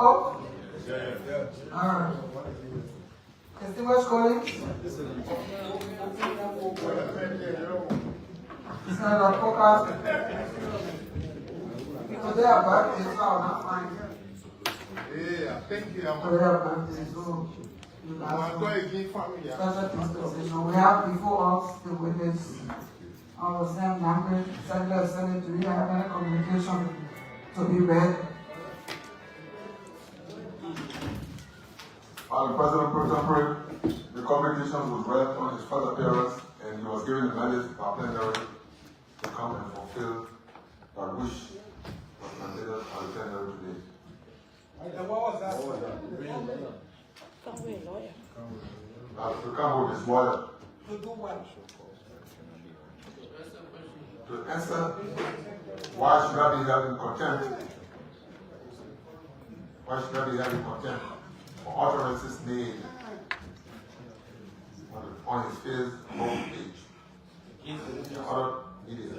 oath? Yeah. All right. Distinguished colleagues, Senator Coker, today our birthday, so I'll not find you. Yeah, thank you. Today our birthday, so you guys have special dispensation. We have before us the witness, our Sam Lambert, Senator Senate. Do you have any communication to be read? The President Pro Tempore, the communication was read on his first appearance, and he was given the mandate by plenary to come and fulfill that wish was mandated by the plenary today. And what was that? To come with his lawyer. To do what? To answer why should I be held in contempt? Why should I be held in contempt for utterances made on his Facebook page? The other media.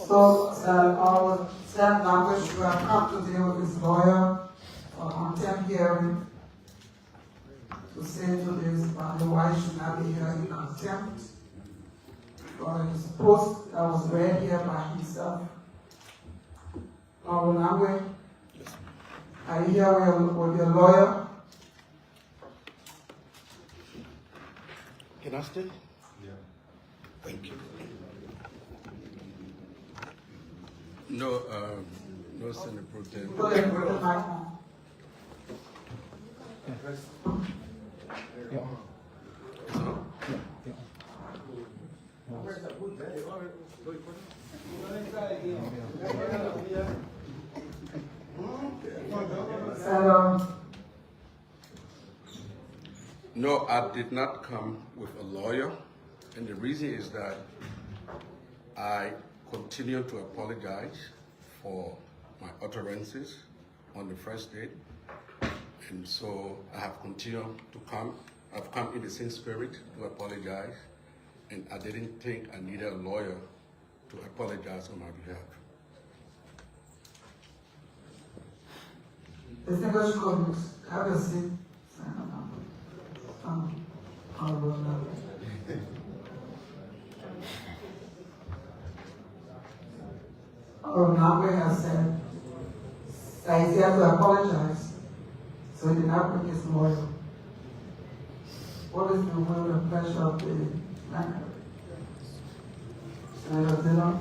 So, our Sam Lambert, you have come today with his lawyer for contempt hearing to say to this body why he should not be held in contempt for his post that was read here by himself. Our Lambert, are you here with your lawyer? Can I stay? Yeah. Thank you. No, no Senate Pro Tem. Go ahead with the microphone. No, I did not come with a lawyer, and the reason is that I continue to apologize for my utterances on the first date, and so I have continued to come. I've come in the same spirit to apologize, and I didn't think I needed a lawyer to apologize on my behalf. Distinguished colleagues, have a seat. Nagwe has said that he's here to apologize, so he did not bring his lawyer. What is the will and pleasure of the matter? Senator Dillon?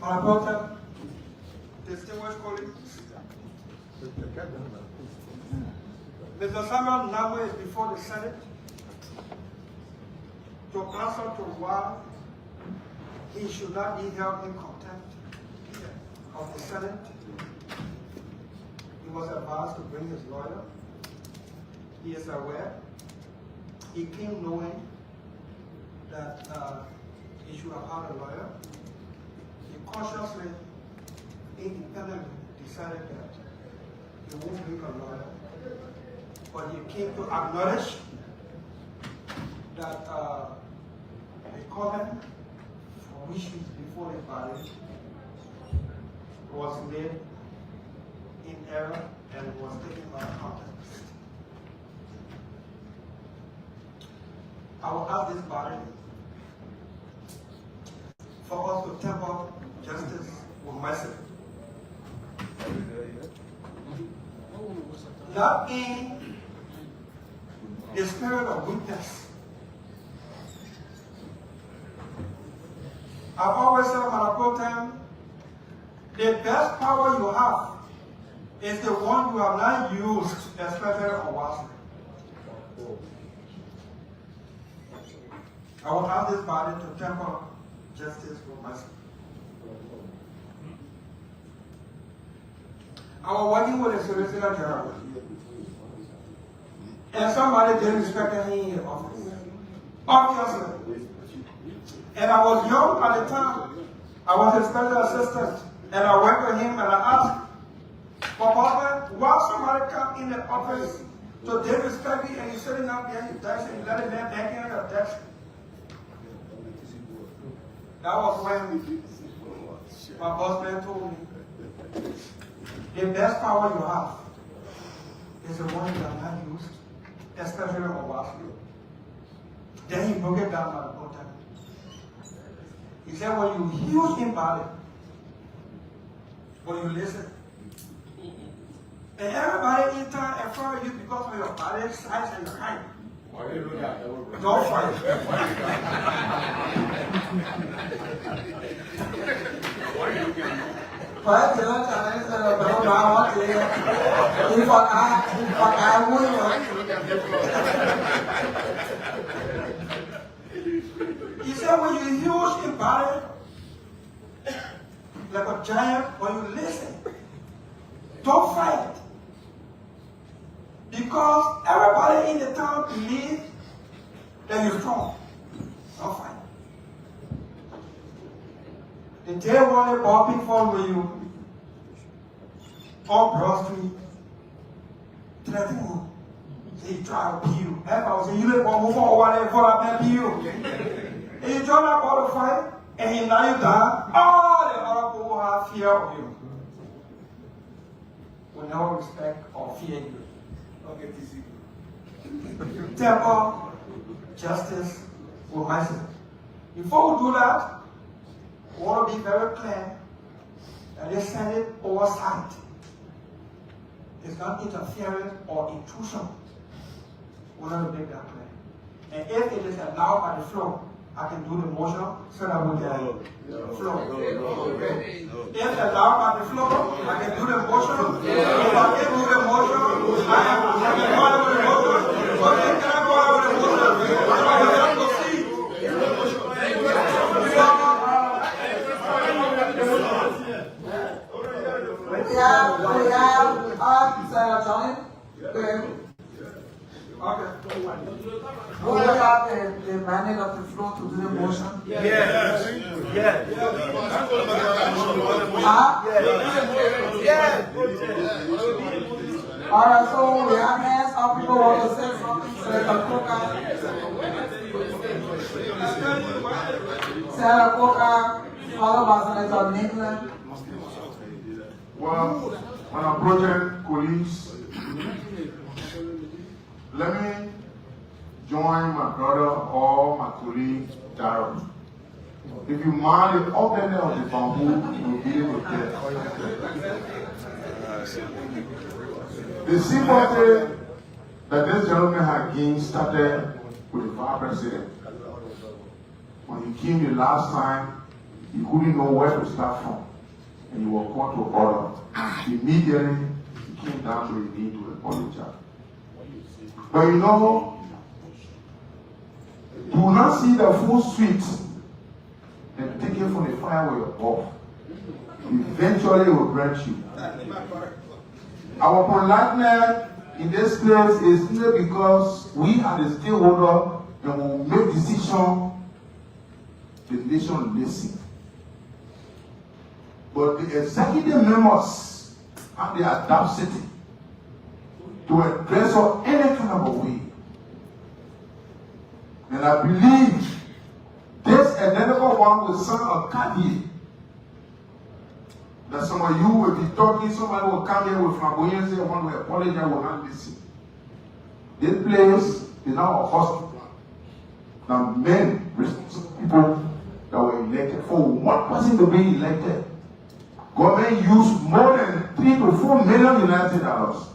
Reporter, distinguished colleagues. Mr. Samuel Nagwe is before the Senate to answer to why he should not be held in contempt of the Senate. He was advised to bring his lawyer. He is aware. He came knowing that he should have had a lawyer. He consciously, independently decided that he won't bring a lawyer, but he came to acknowledge that the comment for which he's before the body was made in error and was taken out of context. I will ask this body for us to temper justice with mercy. Not in the spirit of weakness. I've always said, Madam Pro Tem, the best power you have is the one you have not used, especially on WhatsApp. I will ask this body to temper justice with mercy. I was working with a Solicitor General, and somebody didn't respect him in the office. Obviously. And I was young at the time. I was a special assistant, and I went to him and I asked, Papa, why somebody come in the office to disrespect me and you're sitting up there, you desk, and you let a man back in your desk? That was when My boss man told me, the best power you have is the one you have not used, especially on Wall Street. Then he broke it down by the whole time. He said, when you heal somebody, when you listen, and everybody in town in front of you because of your body size and your height. Don't fight. Phải thì nó cho nên là bảo bảo hết thì Phật ai vui rồi. He said when you use your body like a giant, when you listen, don't fight. Because everybody in the town believes that you're strong. Don't fight. The day when they bought people with you on Broad Street, threaten you. They try to pee you. Everybody say, you let one move on there for that man pee you. And you join up all the fight, and you now you die. All the other people have fear of you. Will never respect or fear you. Okay, temple, justice, or mercy. Before we do that, we want to be very clear that they send it oversight. It's not interference or intrusion. We want to make that clear. And if it is allowed by the flow, I can do the motion so that we can flow. If allowed by the flow, I can do the motion. If I can do the motion, I can go out with the motion. Okay, can I go out with the motion? I can proceed. We have Sarah Johnny. Okay. We have the mandate of the floor to do the motion. Yes. All right, so we have hands up. People want to say something. Sarah Coker, followed by Senator England. Well, when approaching colleagues, let me join my brother or my colleague, Darrell. If you mind the opening of the bamboo, you will be able to get. The sympathy that this gentleman had gained started with the vice president. When he came the last time, he couldn't know where to start from. And he was called to order. Immediately, he came down to his knee to apologize. But you know, do not see the full sweet and take it from the fire with your off. Eventually, it will grant you. Our politeness in this place is simply because we are the stakeholder and will make decisions the nation listen. But the executive members have the audacity to address us any kind of a way. And I believe this identical one will sound a caveat that some of you will be talking, somebody will come here with flamboyance and want to apologize, will not listen. This place is now a hospital. Now men, responsible people that were elected, for one person to be elected, government used more than 3 to 4 million United dollars.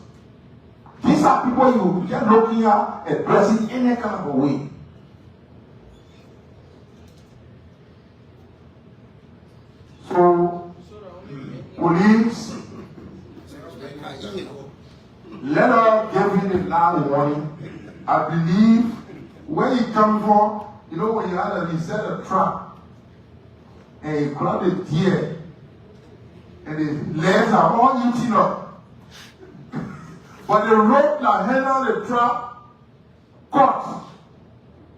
These are people you get looking at addressing any kind of a way. So, police, let us give him the last warning. I believe where he come from, you know, when he set a trap and he caught a deer and his legs are all eaten up. But the rope that held on the trap caught.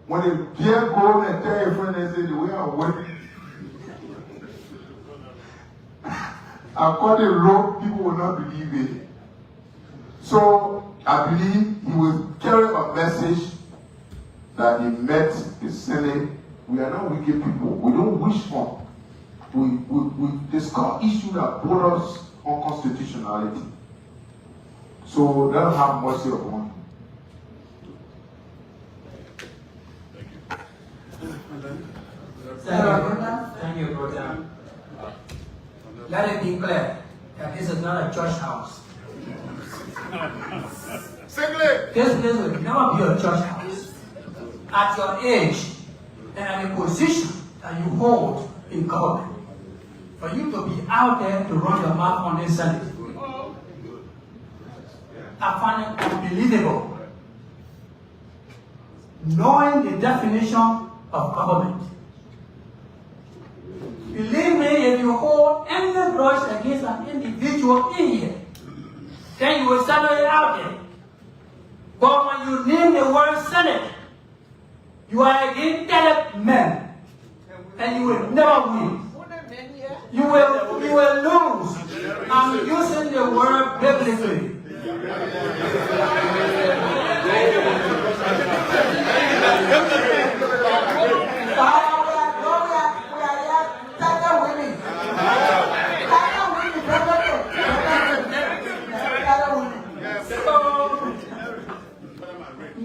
When the deer go and tell your friend and say, the way I went, I caught a rope, people will not believe it. So I believe he will carry a message that he met the Senate. We are not wicked people. We don't wish for we discuss issues that borders on constitutionality. So let have mercy upon Thank you, Pro Tem. Let it be clear that this is not a church house. This place will never be a church house. At your age and at the position that you hold in government, for you to be out there to run your mouth on this Senate, I find it unbelievable. Knowing the definition of government. Believe me, if you hold any grudge against an individual in here, then you will settle it out there. But when you name the word Senate, you are against dead men, and you will never win. You will lose. I'm using the word biblically.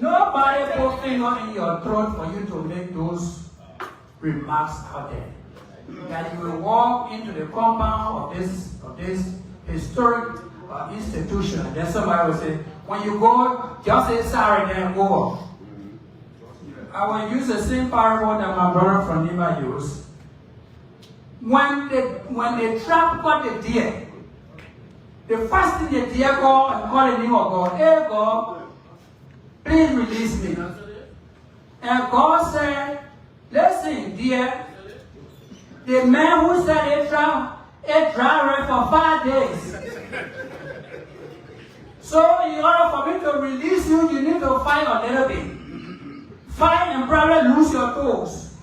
Nobody put finger in your throat for you to make those remarks out there. That you will walk into the compound of this historic institution, and then somebody will say, when you go, just say sorry, then go. I will use the same parable that my brother from Nima used. When the trap caught the deer, the first thing the deer called and called the name of God, hey God, please release me. And God said, listen, dear, the man who said it dry for 5 days. So in order for me to release you, you need to fight a little bit. Fight and probably lose your toes.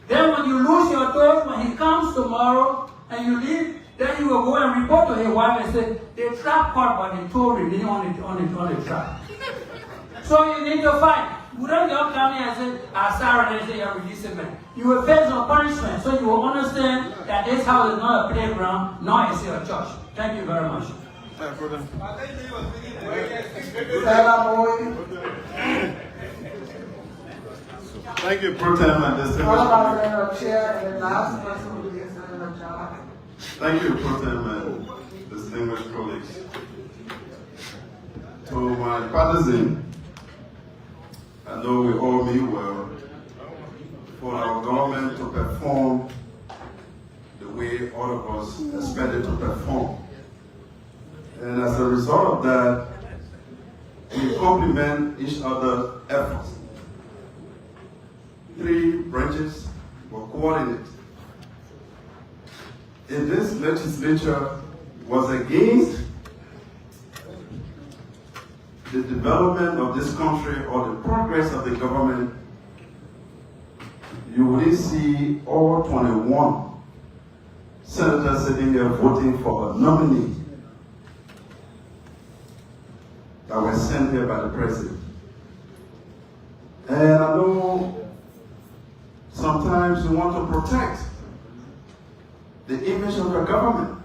Then when you lose your toes, when he comes tomorrow and you leave, then you will go and report to his wife and say, the trap caught, but the toe remain on the trap. So you need to fight. You don't just come here and say, sorry, and say you're releasing me. You will face some punishment, so you will understand that this house is not a playground, nor is it a church. Thank you very much. Thank you, Pro Tem and distinguished. Thank you, Pro Tem and distinguished colleagues. To my partisan, I know we all mean well for our government to perform the way all of us expect it to perform. And as a result of that, we complement each other's efforts. 3 branches were coordinated. In this legislature was against the development of this country or the progress of the government, you will see all 21 senators sitting here voting for a nominee that was sent here by the president. And I know sometimes you want to protect the image of the government,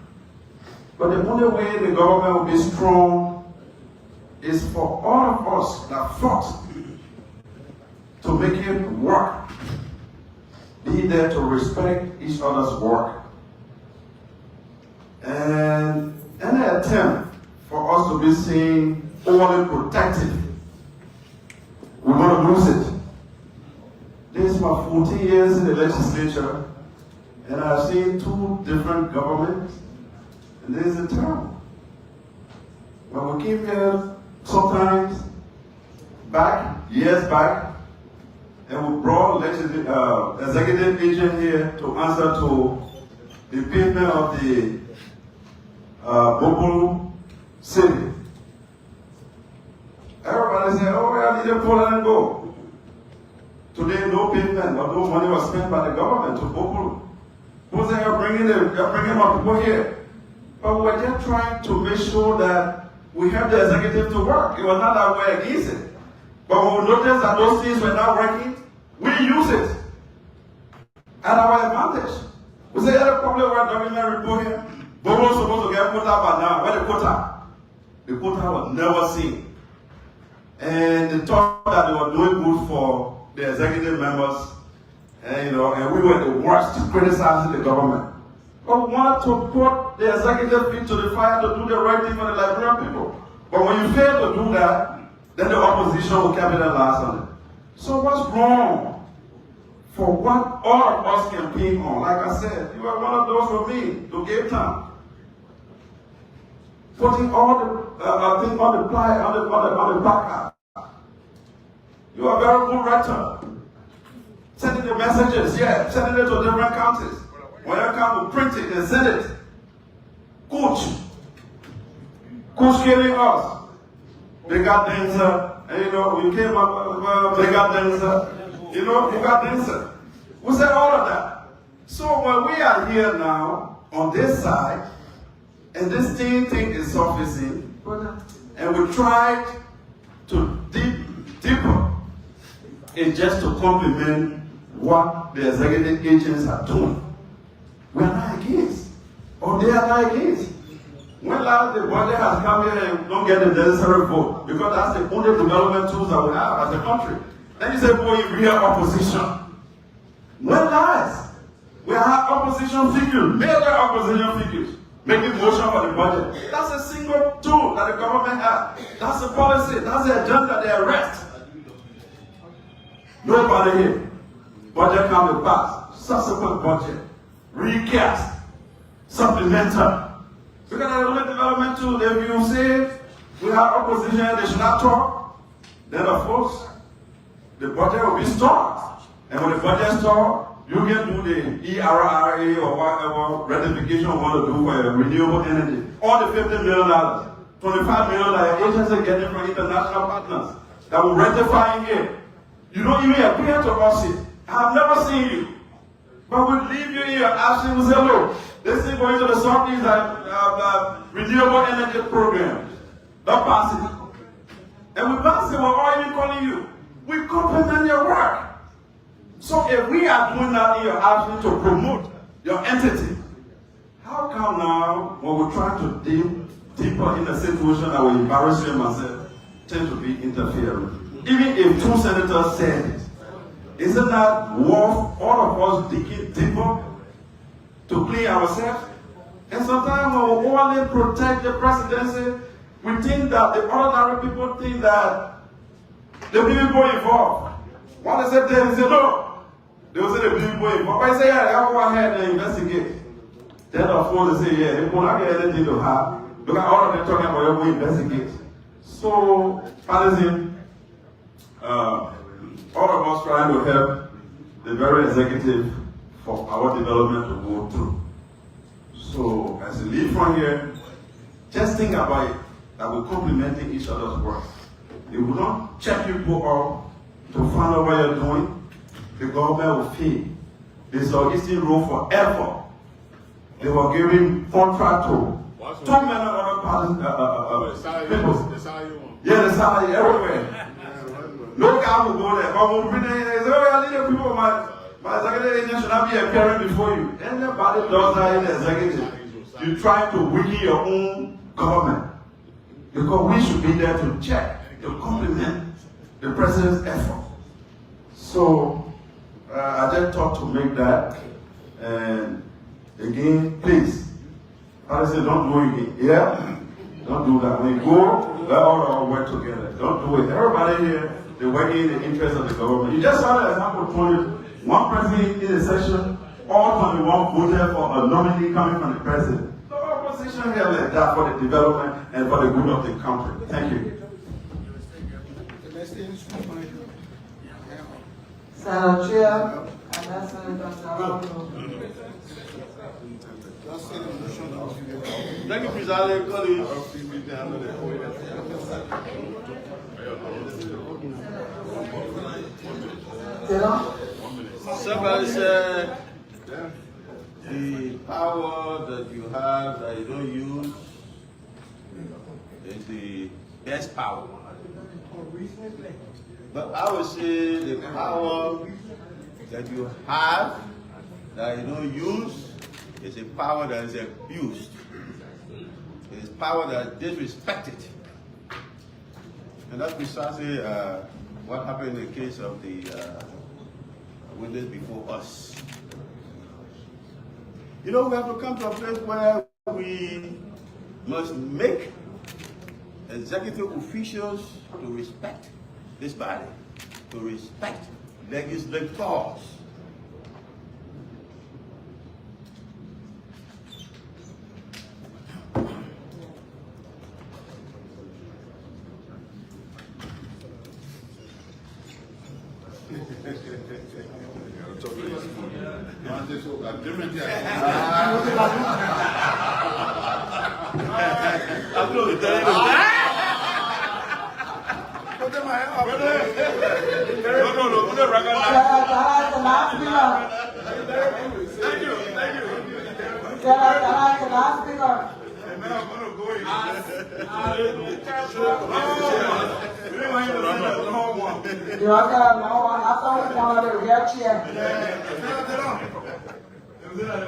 but the only way the government will be strong is for all of us that fought to make it work, be there to respect each other's work. And any attempt for us to be seen overly protective, we're going to lose it. This is my 14 years in the legislature, and I've seen 2 different governments, and this is a term. When we came here, sometimes years back, and we brought executive agent here to answer to the pavement of the Bobolo city. Everybody said, oh, I need to pull and go. Today, no pavement, or no money was spent by the government to Bobolo. Who said, you're bringing my people here? But we're just trying to make sure that we have the executive to work. It was not that we're against it. But when we noticed that those things were not working, we use it at our advantage. We say, yeah, the public work document report here. Bobo's supposed to get quota by now. Where the quota? The quota was never seen. And they thought that they were doing good for the executive members. And, and we were the worst criticizing the government. But we wanted to put the executive feet to the fire to do the right thing for the Liberian people. But when you fail to do that, then the opposition will capitalize on it. So what's wrong for what all of us campaign on? Like I said, you are one of those for me to give time. Putting all the thing on the ply, on the placard. You are a very good writer. Sending the messages, yeah, sending it to different counties. When you come to print it and send it. Coach killing us. They got dancer, and we came up, they got dancer, you got dancer. We said all of that. So when we are here now, on this side, and this thing is surfacing, and we tried to dig deeper, it's just to complement what the executive agents are doing. We are not against, or they are not against. When last the budget has come here and don't get the necessary vote, because that's the only development tools that we have as a country. Then you say, boy, you real opposition. When last we have opposition figures, major opposition figures, making motion for the budget. That's a single tool that the government has. That's the policy, that's the agenda they arrest. Nobody here. Budget come to pass. Subsequent budget. Recast. Supplemental. Because the only development tool, if you say we have opposition, they should not talk, then of course, the budget will be stalled. And when the budget stalls, you can do the ERRA or whatever ratification you want to do for renewable energy. All the $50 million, $25 million that your agency getting from international partners that will ratify in here. You don't even appear to us here. I have never seen you. But we leave you here asking, we say, look, this is going to the Southeast renewable energy program. Don't pass it. And we pass it, we're all even calling you. We compliment your work. So if we are doing that in your absence to promote your entity, how come now when we try to dig deeper in a situation that will embarrass you and myself, tend to be interfering? Even if two senators said it, isn't that worth all of us digging deeper to clean ourselves? And sometimes when we only protect the presidency, we think that the ordinary people think that the people involved. When they say they say no. They will say the people involved. But I say, yeah, I go ahead and investigate. Then of course they say, yeah, they will not get anything to have. Look at all of them talking about we investigate. So, Palestine, all of us trying to help the very executive for our development to go through. So, as you leave from here, just think about it, that we're complementing each other's work. If we don't check people out to find out what you're doing, the government will fail. The Southeastern Road forever. They were giving contract to too many other parties, people. Yeah, the salary everywhere. No guy will go there. But when we say, oh, I need people, my executive agent should not be appearing before you. Anybody does that in the executive. You try to weaken your own government. Because we should be there to check, to complement the president's effort. So, I just thought to make that. And again, please, I say don't do it. Yeah? Don't do that. When you go, let all work together. Don't do it. Everybody here, they're working in the interest of the government. You just saw the example, 21 president in a session, all 21 voted for a nominee coming from the president. No opposition here like that for the development and for the good of the country. Thank you. Senator Chair, and that's Senator Sarano. Thank you, President. Somebody said the power that you have that you don't use is the best power. But I would say the power that you have that you don't use It's a power that is abused. It is power that is disrespected. And that's precisely what happened in the case of the witness before us. You know, we have to come to a place where we must make executive officials to respect this body, to respect legislators.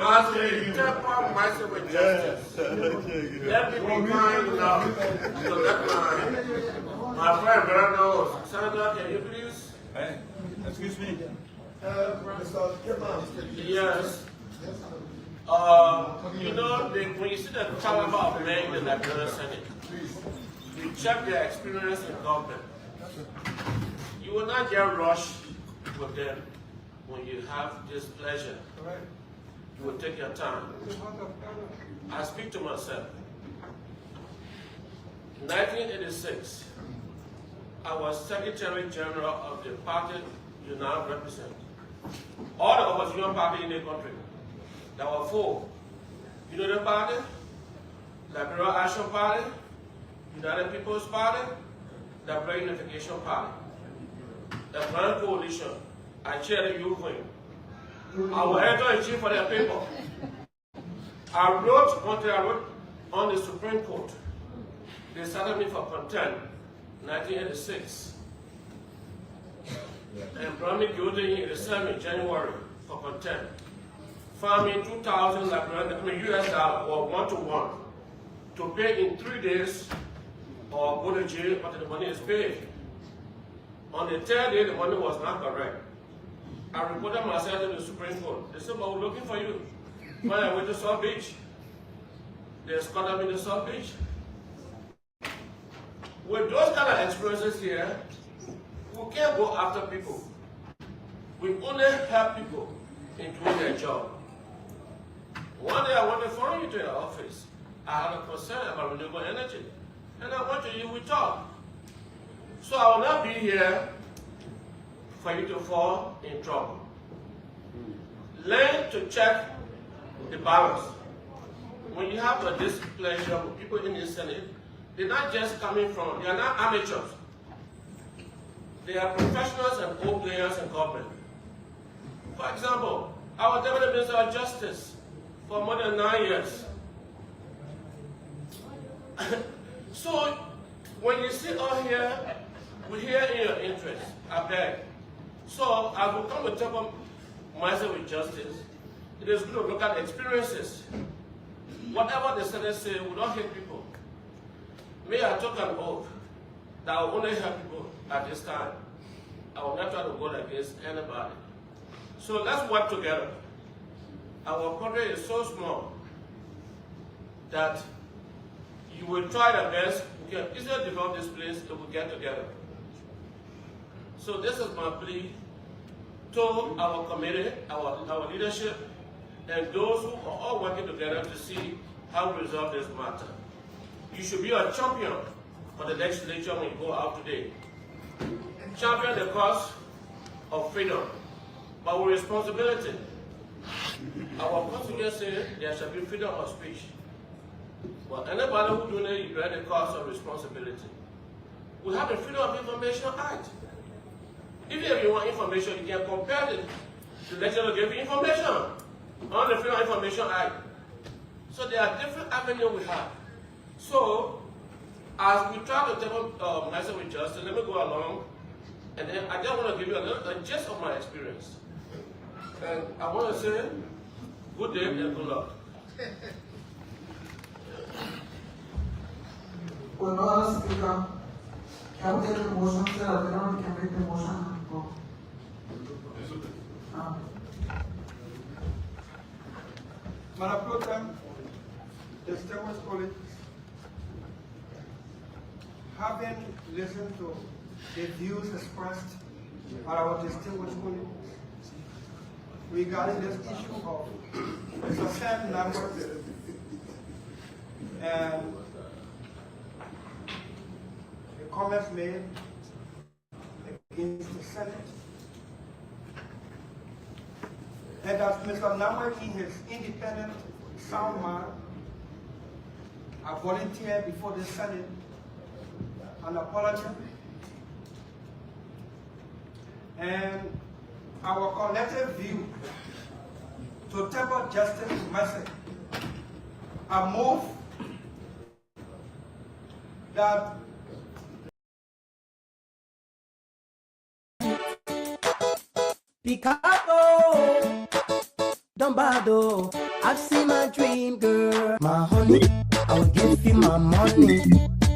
As we temper myself with justice, let me be kind enough to let my friend Brando, Senator, can you please? Hey, excuse me. Yes. You know, when you see the caliber of men in the Liberia Senate, you check their experience in government. You will not get rushed with them when you have displeasure. You will take your time. I speak to myself. 1986, I was Secretary General of the party you now represent. All the opposition parties in the country. There were 4. Unity Party, Liberal Action Party, United People's Party, the Black Unification Party. The Grand Coalition. I chair the youth wing. I was editor-in-chief for the paper. I wrote on the Supreme Court. They started me for contempt, 1986. And brought me guilty in January for contempt. Found me 2,000 US dollars or 1-to-1 to pay in 3 days or go to jail until the money is paid. On the 3rd day, the money was not correct. I reported myself to the Supreme Court. They said, well, we're looking for you. When I went to South Beach, they escorted me to South Beach. With those kind of experiences here, we can't go after people. We only help people in doing their job. One day I went to phone you to your office. I had a concern about renewable energy. And I went to you, we talked. So I will not be here for you to fall in trouble. Learn to check the balance. When you have a displeasure with people in the Senate, they're not just coming from, they are not amateurs. They are professionals and old players in government. For example, I was Deputy Minister of Justice for more than 9 years. So, when you sit on here, we hear in your interest, I beg. So, I will come and talk myself with justice. It is good to look at the experiences. Whatever the Senate say, we don't hate people. May I took an oath that I will only help people at this time. I will not try to go against anybody. So let's work together. Our country is so small that you will try the best. We can easily develop this place if we get together. So this is my plea to our committee, our leadership, and those who are all working together to see how we resolve this matter. You should be a champion for the legislature when you go out today. Champion the cause of freedom, but with responsibility. Our constitution says there shall be freedom of speech. But anybody who do not bear the cost of responsibility. We have the Freedom of Information Act. Even if you want information, you can compare the legislature to give you information on the Freedom of Information Act. So there are different avenues we have. So, as we try to tell myself with justice, let me go along, and then I just want to give you a gist of my experience. And I want to say, good day and good luck. With no other speaker, can we take the motion so that we know we can make the motion and go? Madam Pro Tem, distinguished colleagues, having listened to the views expressed by our distinguished colleagues regarding this issue of Mr. Sam Lambert and the comments made against the Senate, and that Mr. Lambert, in his independent, sound mind, I volunteered before the Senate an apology, and our collective view to temper justice message. I move that Picasso, Dumbado, I've seen my dream girl. My honey, I will give you my money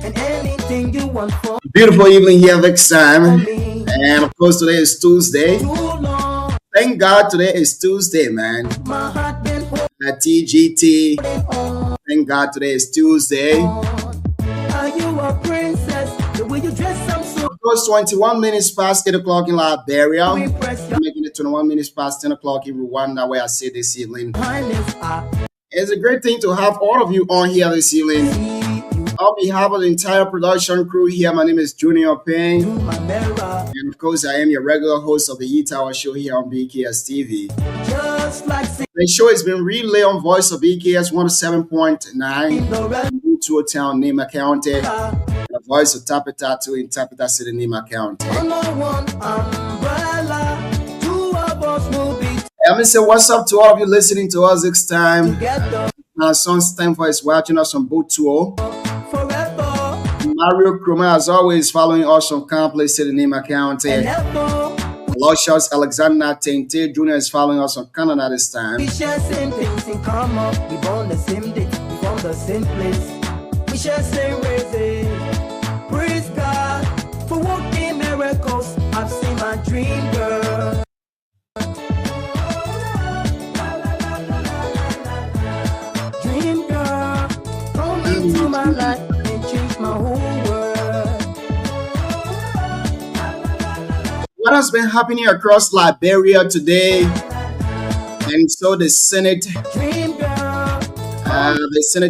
and anything you want for Beautiful evening here, Vex time. me. And of course, today is Tuesday. Too long, Thank God today is Tuesday, man. my heart been At TGT. holding on. Thank God today is Tuesday. Are you a princess? The way you dress, I'm so Of course, 21 minutes past 8 o'clock in Liberia. impressed. Your Making it 21 minutes past 10 o'clock in Rwanda, where I say this evening. highness, I It's a great thing to have all of you on here this evening. see you On behalf of the entire production crew here, my name is Junior Payne. through my mirror. And of course, I am your regular host of the E-Tower show here on BKS TV. Just like The show has been relayed on Voice of BKS 107.9, Cinderella. Butuo Town, Nima County, and the Voice of Tapita 2 in Tapita City, Nima County. Under one umbrella, two of us will be Let me say what's up to all of you listening to us this time. together Now, son's time for us watching us on Butuo. forever Mario Kroma, as always, following us from Complex City, Nima County. and ever. Luscious Alexander Tente Jr. is following us on Canada this time. We share same things in common. We born the same day, we from the same place. We share same races. Praise God for working miracles. I've seen my dream girl. Dream girl, come into my life and change my whole world. What has been happening across Liberia today? And so the Senate, Dream girl,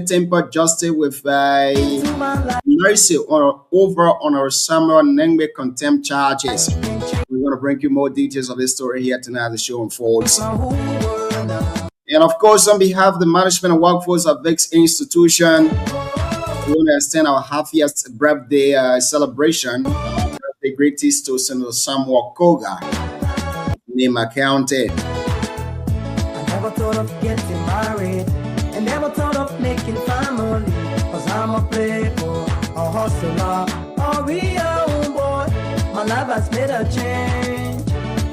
tempered justice with to my life mercy over on our Samuel Nengbe contempt charges. and change We're going to bring you more details of this story here tonight as the show unfolds. my whole world now. And of course, on behalf of the management and workforce of VIX Institution, we want to extend our happiest birthday celebration. Birthday greetings to Senator Samuel Koga, Nima County. I never thought of getting married, and never thought of making family. Cause I'm a playboy, a hustler, a real boy. My life has made a change.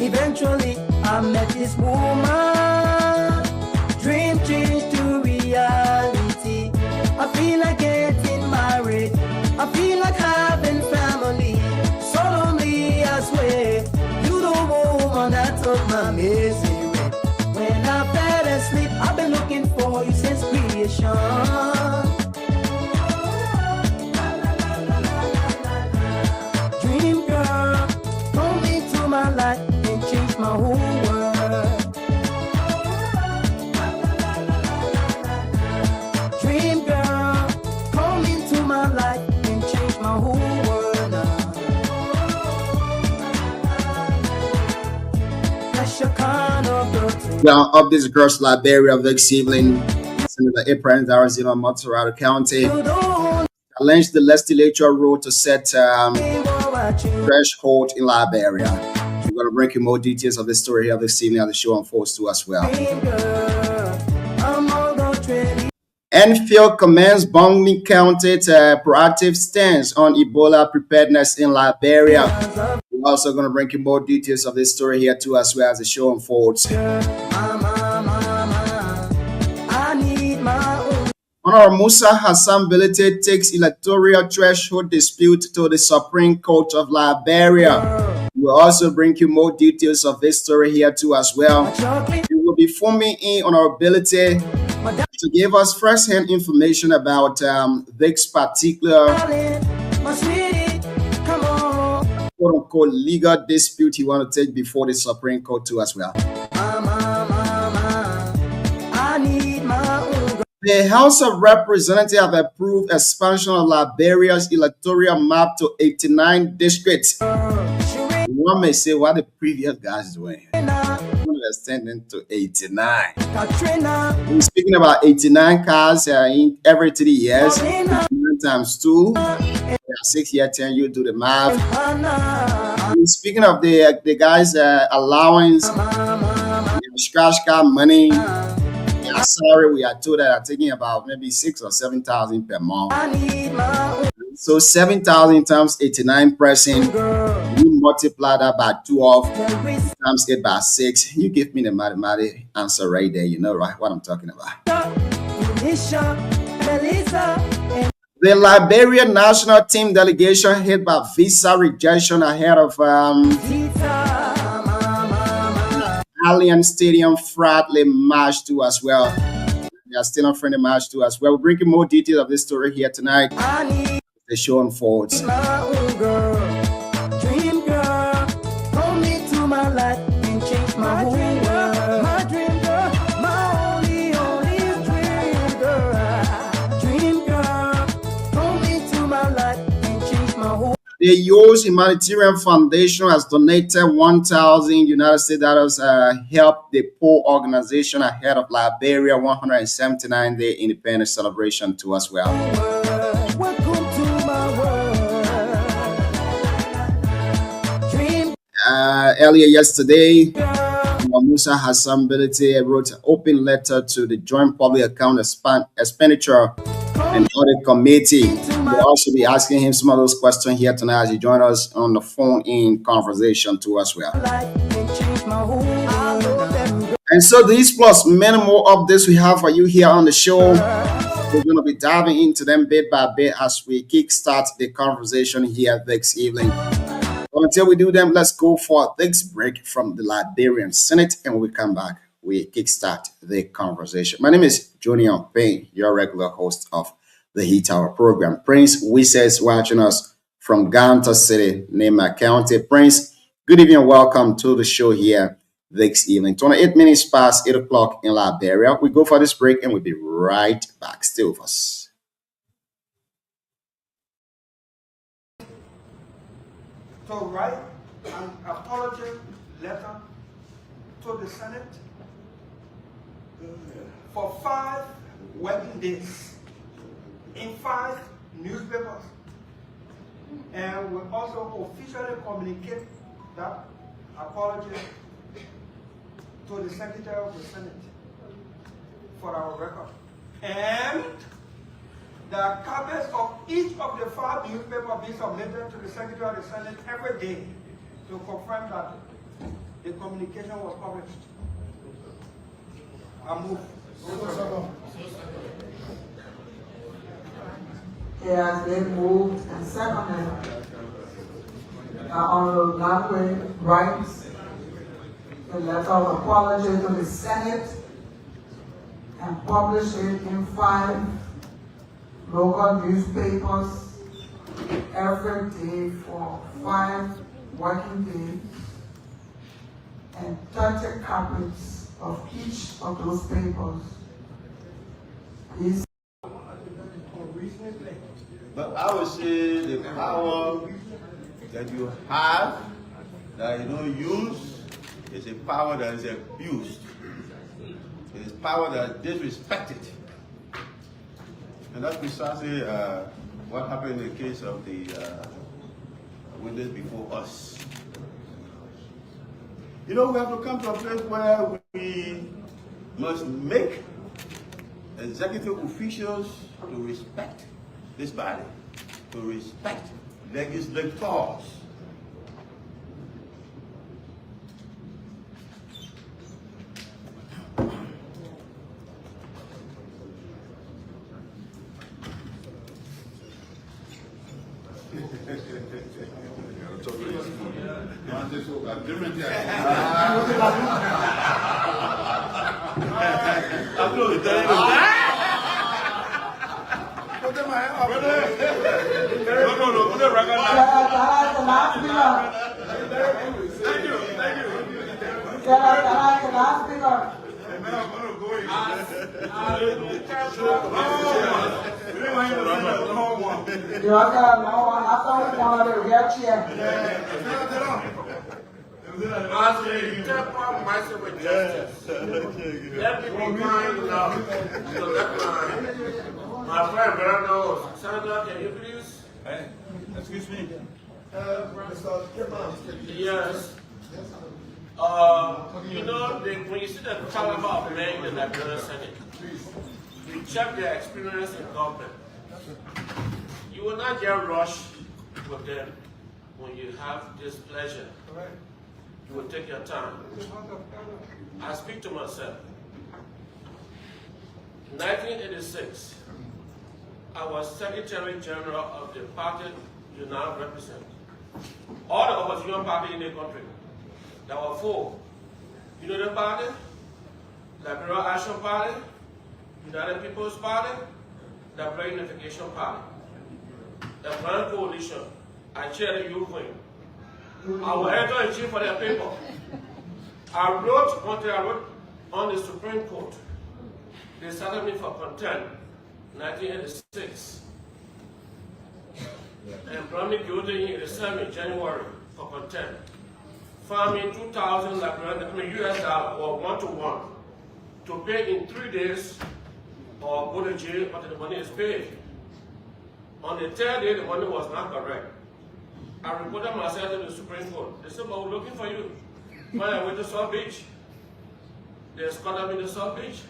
Eventually, I met this woman. Dream changed to reality. I feel like getting married. I feel like having family. Solemnly, I swear, you the woman that took my misery. When I fell asleep, I've been looking for you since creation. Dream girl, come into my life and change my whole world. Dream girl, come into my life and change my whole world now. That's your kind of girl to me. Well, updates across Liberia this evening. Senator Abraham Darazino, Montserrat County, You don't challenged the legislature rule to set care what you threshold in Liberia. We're going to bring you more details of this story here this evening as the show unfolds too as well. dream, girl. I'm all the ready. Enfield commends Bongni County to proactive stance on Ebola preparedness in Liberia. We're also going to bring you more details of this story here too as well as the show unfolds. Mama, I need my Honorable Musa Hassan Bilete takes electoral threshold dispute to the Supreme Court of Liberia. We'll also bring you more details of this story here too as well. We will be forming in on our ability to give us first-hand information about this particular quote-unquote legal dispute he want to take before the Supreme Court too as well. The House of Representatives have approved expansion of Liberia's electoral map to 89 districts. One may say what the previous guys doing. Extending to 89. We're speaking about 89 cars in every 3 years. 9 times 2. 6 year 10, you do the math. We're speaking of the guys' allowance, scratch card money. Salary, we are told that are taking about maybe 6,000 or 7,000 per month. So 7,000 times 89%, you multiply that by 12 times it by 6. You give me the mathematical answer right there. You know right what I'm talking about. The Liberian national team delegation hit by visa rejection ahead of Allianz Stadium friendly match too as well. They are still on friendly match too as well. We'll bring you more details of this story here tonight. The show unfolds. Dream girl, come into my life and change my whole world. My dream girl, my only dream girl. Dream girl, come into my life and change my whole. The Yo's Humanitarian Foundation has donated 1,000 United States dollars help the poor organization ahead of Liberia 179-day independence celebration too as well. Welcome to my world. Dream Earlier yesterday, Musa Hassan Bilete wrote an open letter to the Joint Public Account Expenditure and Audit Committee. We'll also be asking him some of those questions here tonight as he joins us on the phone-in conversation too as well. And so these plus many more updates we have for you here on the show. We're going to be diving into them bit by bit as we kickstart the conversation here this evening. But until we do them, let's go for this break from the Liberian Senate, and when we come back, we kickstart the conversation. My name is Junior Payne, your regular host of the Heat Hour program. Prince Wisa is watching us from Ganta City, Nema County. Prince, good evening and welcome to the show here this evening. 28 minutes past 8 o'clock in Liberia. We go for this break and we'll be right back. Stay with us. To write an apology letter to the Senate for 5 working days in 5 newspapers, and we also officially communicate that apology to the Secretary of the Senate for our record. And the copies of each of the 5 newspapers be submitted to the Secretary of the Senate every day to confirm that the communication was published. I move. It has been moved and seconded. Honorable Lamwe writes a letter of apology to the Senate and publish it in 5 local newspapers every day for 5 working days, and 30 copies of each of those papers is. But I would say the power that you have, that you don't use, is a power that is abused. It is power that is disrespected. And that's precisely what happened in the case of the witness before us. You know, we have to come to a place where we must make executive officials to respect this body, to respect legislators. agreement here. As we temper myself with justice, let me be kind enough to let my friend Brando, Senator, can you please? Excuse me. Yes. You know, when you see the caliber of men in the Liberian Senate, you check their experience in government. You will not get rushed with them when you have this pleasure. You will take your time. I speak to myself. 1986, I was Secretary General of the party you now represent. All the opposition parties in the country. There were 4. Unity Party, Liberal Action Party, United People's Party, the Black Unification Party. The Grand Coalition. I chair the youth wing. I was editor-in-chief for their paper. I wrote on the Supreme Court. They started me for contempt, 1986. And brought me guilty in January for contempt. Found me in 2,000 US dollar or 1-to-1 to pay in 3 days or go to jail until the money is paid. On the 3rd day, the money was not correct. I reported myself to the Supreme Court. They said, "But we're looking for you." When I went to South Beach, they escorted me to South Beach.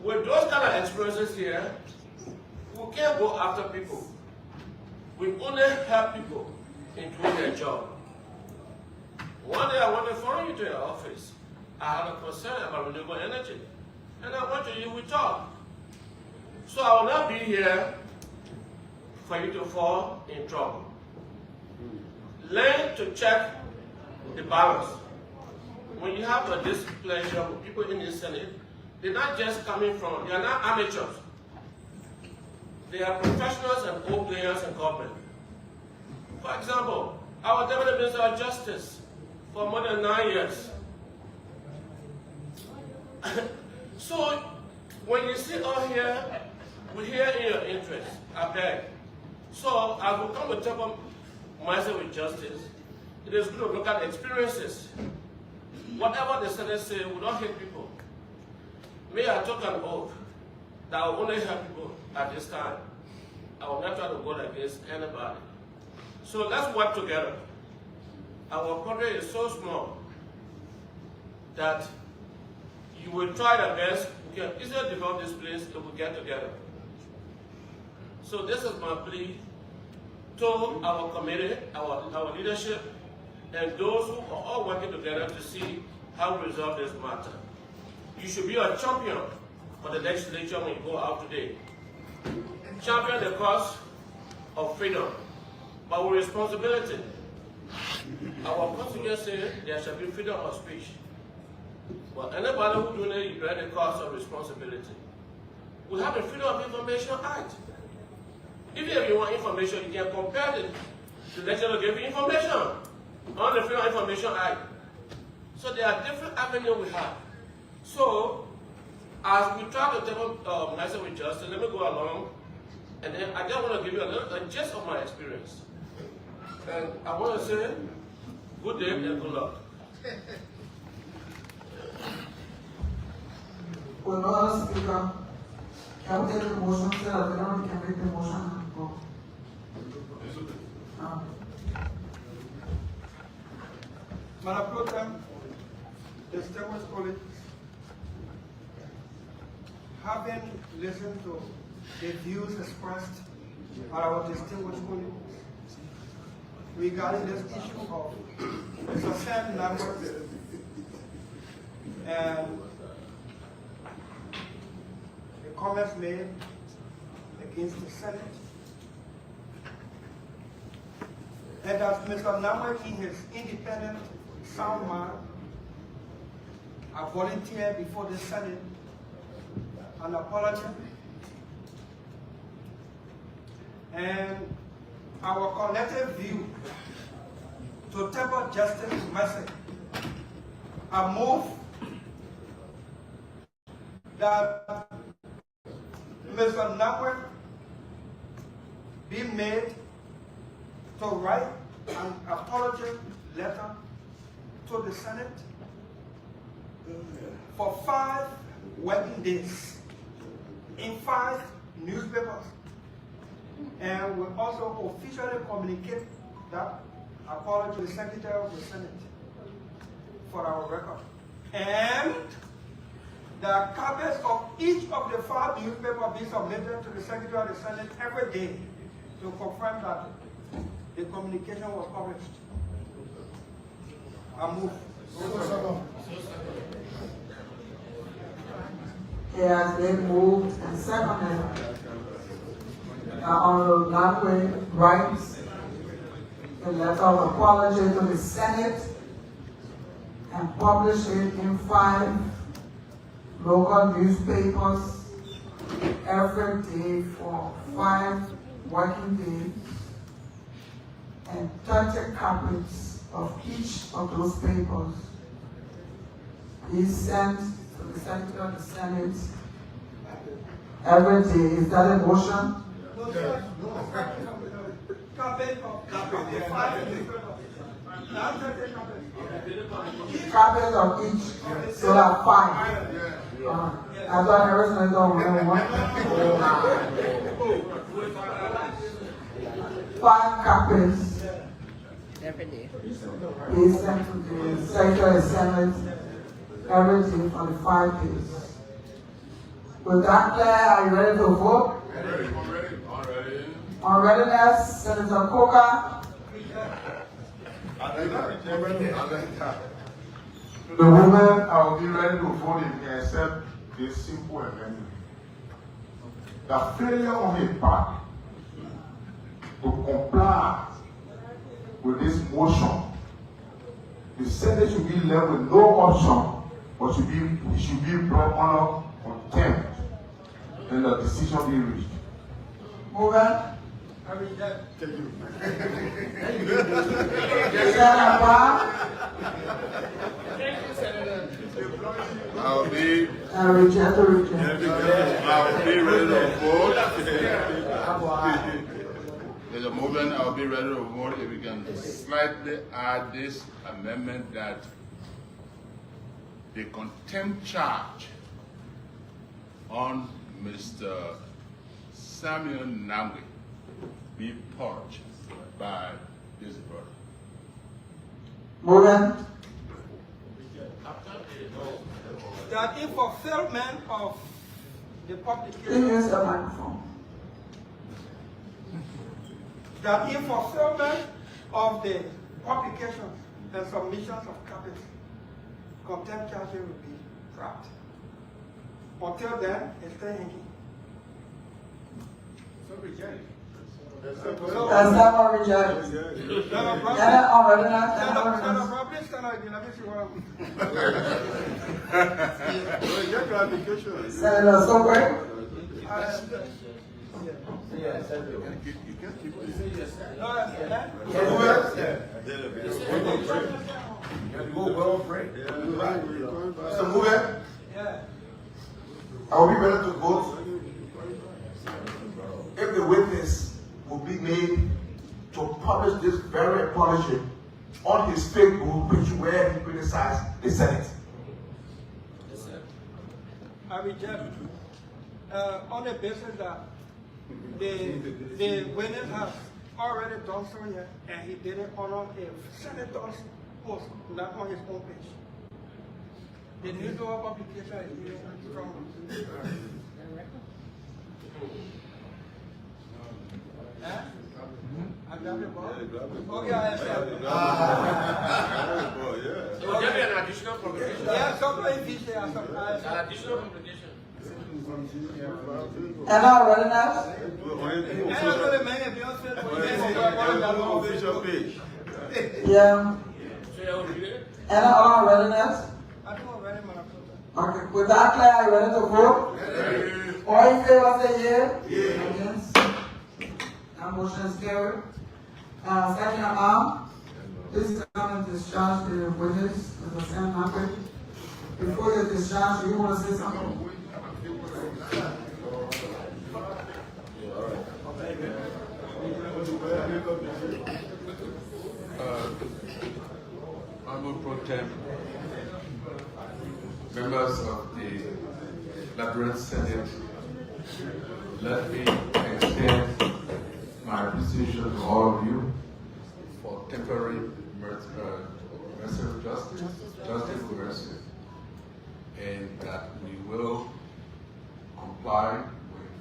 With those kind of experiences here, we can't go after people. We only help people in doing their job. One day I went to follow you to your office. I had a concern about renewable energy. And I went to you, we talked. So I will not be here for you to fall in trouble. Learn to check the balance. When you have a displeasure with people in the Senate, they're not just coming from, they're not amateurs. They are professionals and old players in government. For example, I was Deputy Minister of Justice for more than 9 years. So, when you sit on here, we hear in your interest, I beg. So, as we come to table myself with justice, it is good to look at experiences. Whatever the Senate say, we don't hate people. May I took an oath that I will only help people at this time. I will not try to go against anybody. So let's work together. Our country is so small that you will try the best. We can easily develop this place if we get together. So this is my plea to our committee, our leadership, and those who are all working together to see how we resolve this matter. You should be a champion for the legislature when you go out today. Champion the cause of freedom, but with responsibility. Our constitution says there shall be freedom of speech. But anybody who do not bear the cost of responsibility. We have a Freedom of Information Act. Even if you want information, you can compare it to the legislature to give you information on the Freedom of Information Act. So there are different avenues we have. So, as we try to table myself with justice, let me go along, and then I just want to give you a gist of my experience. And I want to say, good day and good luck. Well, no other speaker can take the motion, say that the member can make the motion and go. Madam Pro Tem, distinguished colleagues, having listened to the views expressed by our distinguished colleagues regarding this issue of succession numbers and the comments made against the Senate, and that Mr. Namwe, in his independent, sound mind, I volunteered before the Senate an apology, and our collective view to temper justice message. I move that Mr. Namwe be made to write an apology letter to the Senate for 5 working days in 5 newspapers, and will also officially communicate that apology to the Secretary of the Senate for our record. And the copies of each of the 5 newspapers be submitted to the Secretary of the Senate every day to confirm that the communication was published. I move. It has been moved and seconded that Honorable Namwe writes a letter of apology to the Senate and publish it in 5 local newspapers every day for 5 working days, and 30 copies of each of those papers be sent to the Secretary of the Senate every day. Is that a motion? No, sir. Copies of 5 newspapers. Now 30 copies. Copies of each, so that 5. I thought everything is on one. 5 copies every day. be sent to the Secretary of the Senate every day for the 5 days. With that clear, are you ready to vote? Ready. On readiness, Senator Coker. The moment I will be ready to vote if you can accept this simple amendment. The failure on his part to comply with this motion, the Senate should be left with no option, but it should be brought under contempt, and the decision be reached. Move on. I reject. Senator Brown. I'll be I reject the reject. ready to vote. There's a movement, I'll be ready to vote if we can slightly add this amendment that the contempt charge on Mr. Samuel Namwe be purged by this body. Move on. That in fulfillment of the Please publication, use the microphone. that in fulfillment of the publications and submissions of copies, contempt charges will be dropped. Until then, it's still hanging. So reject. That's not what reject. Senator on readiness. Senator on readiness. Senator Sobel. Mr. Mube, I will be ready to vote if the witness will be made to publish this very apology on his Facebook page where he criticized the Senate. I reject. On the basis that the witness has already done so here, and he didn't honor a senator's post, not on his own page. The newspaper publication is here from. I grab the ball. Okay, I accept. There will be an additional publication. Yeah, something fishy. An additional publication. And our readiness? Official page. Yeah. And our readiness? Okay, with that clear, are you ready to vote? All in favor say yea. Against? That motion is carried. Second alarm. Please come and discharge the witness with the same language. Before you discharge, you want to say something? Honorable Pro Tem, members of the Liberian Senate, let me extend my appreciation to all of you for temporary mercy of justice for mercy, and that we will comply with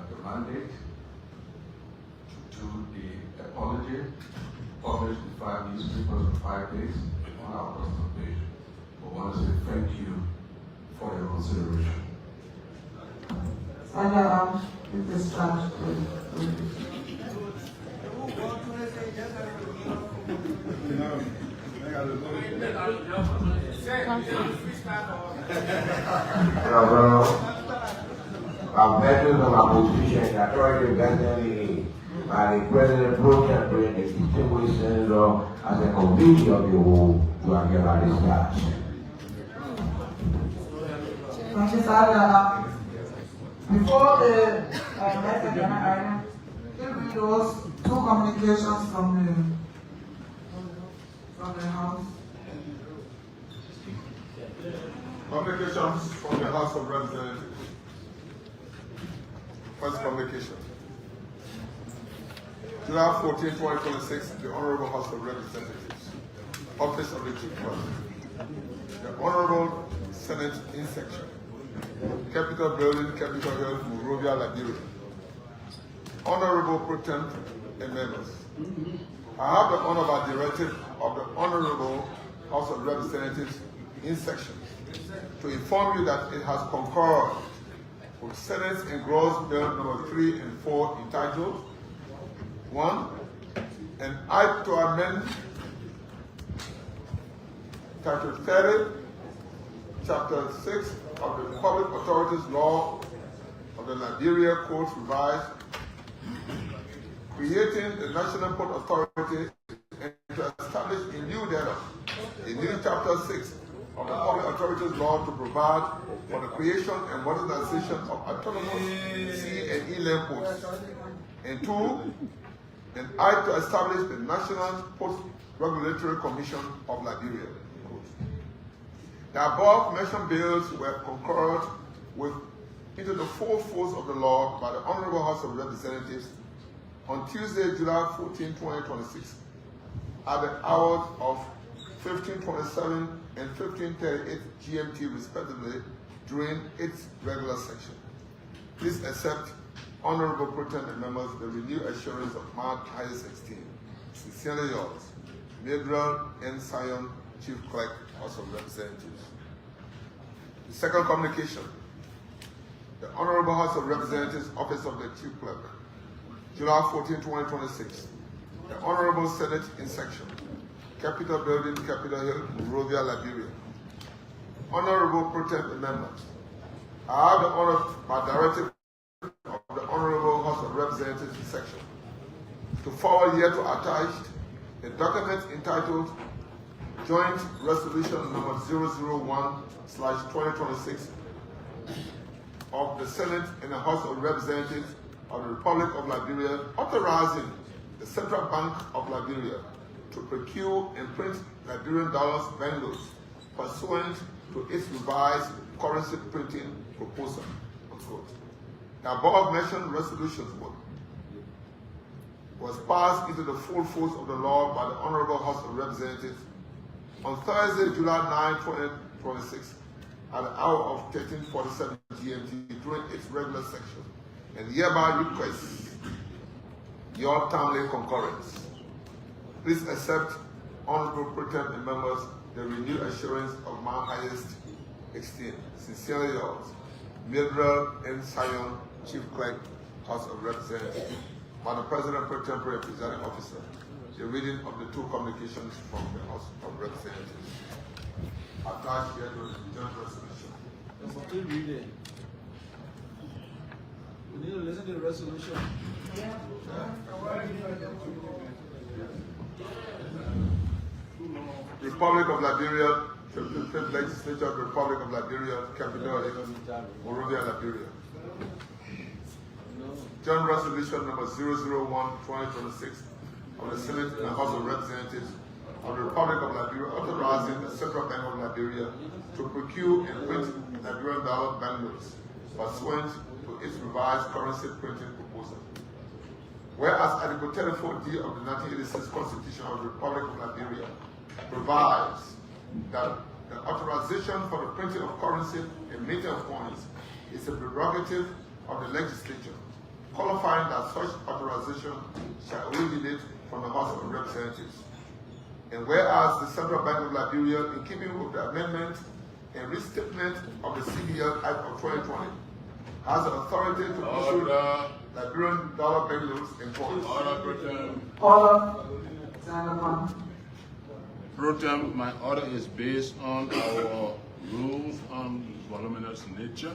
the mandate to do the apology, published in 5 newspapers in 5 days on our personal page. I want to say thank you for your consideration. And you discharge the witness. I've mentioned my position that already vested by the President Pro Tem during the distinguished senator as a convener of the whole to Angela discharge. Thank you, sir. Before the next agenda item, will read those 2 communications from the House. Communications from the House of Representatives. First communication. July 14, 2026, the Honorable House of Representatives, Office of the Chief President, the Honorable Senate in section, Capitol Building, Capitol Hill, Monrovia, Liberia. Honorable Pro Tem and members, I have the honor by directive of the Honorable House of Representatives in section to inform you that it has concurred with Senate engrossed Bill number 3 and 4 entitled 1. An Act to amend Title 30, Chapter 6 of the Public Authorities Law of the Liberia Codes Revised, creating the National Port Authority and to establish a new thereof, a new Chapter 6 of the Public Authorities Law to provide for the creation and modernization of autonomous sea and inland ports. And 2, an act to establish the National Post Regulatory Commission of Liberia. The above mentioned bills were concurred with into the full force of the law by the Honorable House of Representatives on Tuesday, July 14, 2026, at the hours of 15:27 and 15:38 GMT respectively during its regular session. Please accept, Honorable Pro Tem and members, the renewed assurance of Mount Highest Esteem. Sincerely yours, Gabriel N. Sion, Chief Clerk, House of Representatives. The second communication, the Honorable House of Representatives, Office of the Chief Clerk, July 14, 2026. The Honorable Senate in section, Capitol Building, Capitol Hill, Monrovia, Liberia. Honorable Pro Tem and members, I have the honor by directive of the Honorable House of Representatives in section to forward here to attached a document entitled Joint Resolution number 001/2026 of the Senate and the House of Representatives of the Republic of Liberia, authorizing the Central Bank of Liberia to procure and print Liberian dollars bangles pursuant to its revised currency printing proposal. Unquote. The above mentioned resolutions was passed into the full force of the law by the Honorable House of Representatives on Thursday, July 9, 2026, at the hour of 13:47 GMT during its regular session, and hereby request your timely concurrence. Please accept, Honorable Pro Tem and members, the renewed assurance of my highest esteem. Sincerely yours, Mildred N. Sion, Chief Clerk, House of Representatives. Madam President Pro Tempore, Presiding Officer, the reading of the two communications from the House of Representatives. Attached here to the joint resolution. Still reading. We need to listen to the resolution. Republic of Liberia, 55th Legislature of the Republic of Liberia, Capital, Monrovia, Liberia. Joint Resolution number 001-2026 of the Senate and the House of Representatives of the Republic of Liberia authorizing the Central Bank of Liberia to procure and print Liberian dollar banknotes pursuant to its revised currency printing proposal. Whereas Article 34D of the 1986 Constitution of the Republic of Liberia provides that the authorization for the printing of currency and minting of coins is a prerogative of the legislature, qualifying that such authorization shall originate from the House of Representatives. And whereas the Central Bank of Liberia, in keeping with the amendment and restatement of the CBL Act of 2020, has the authority to issue Liberian dollar banknotes and coins. Order. Senator. Pro Tem, my order is based on our rules on voluminous nature.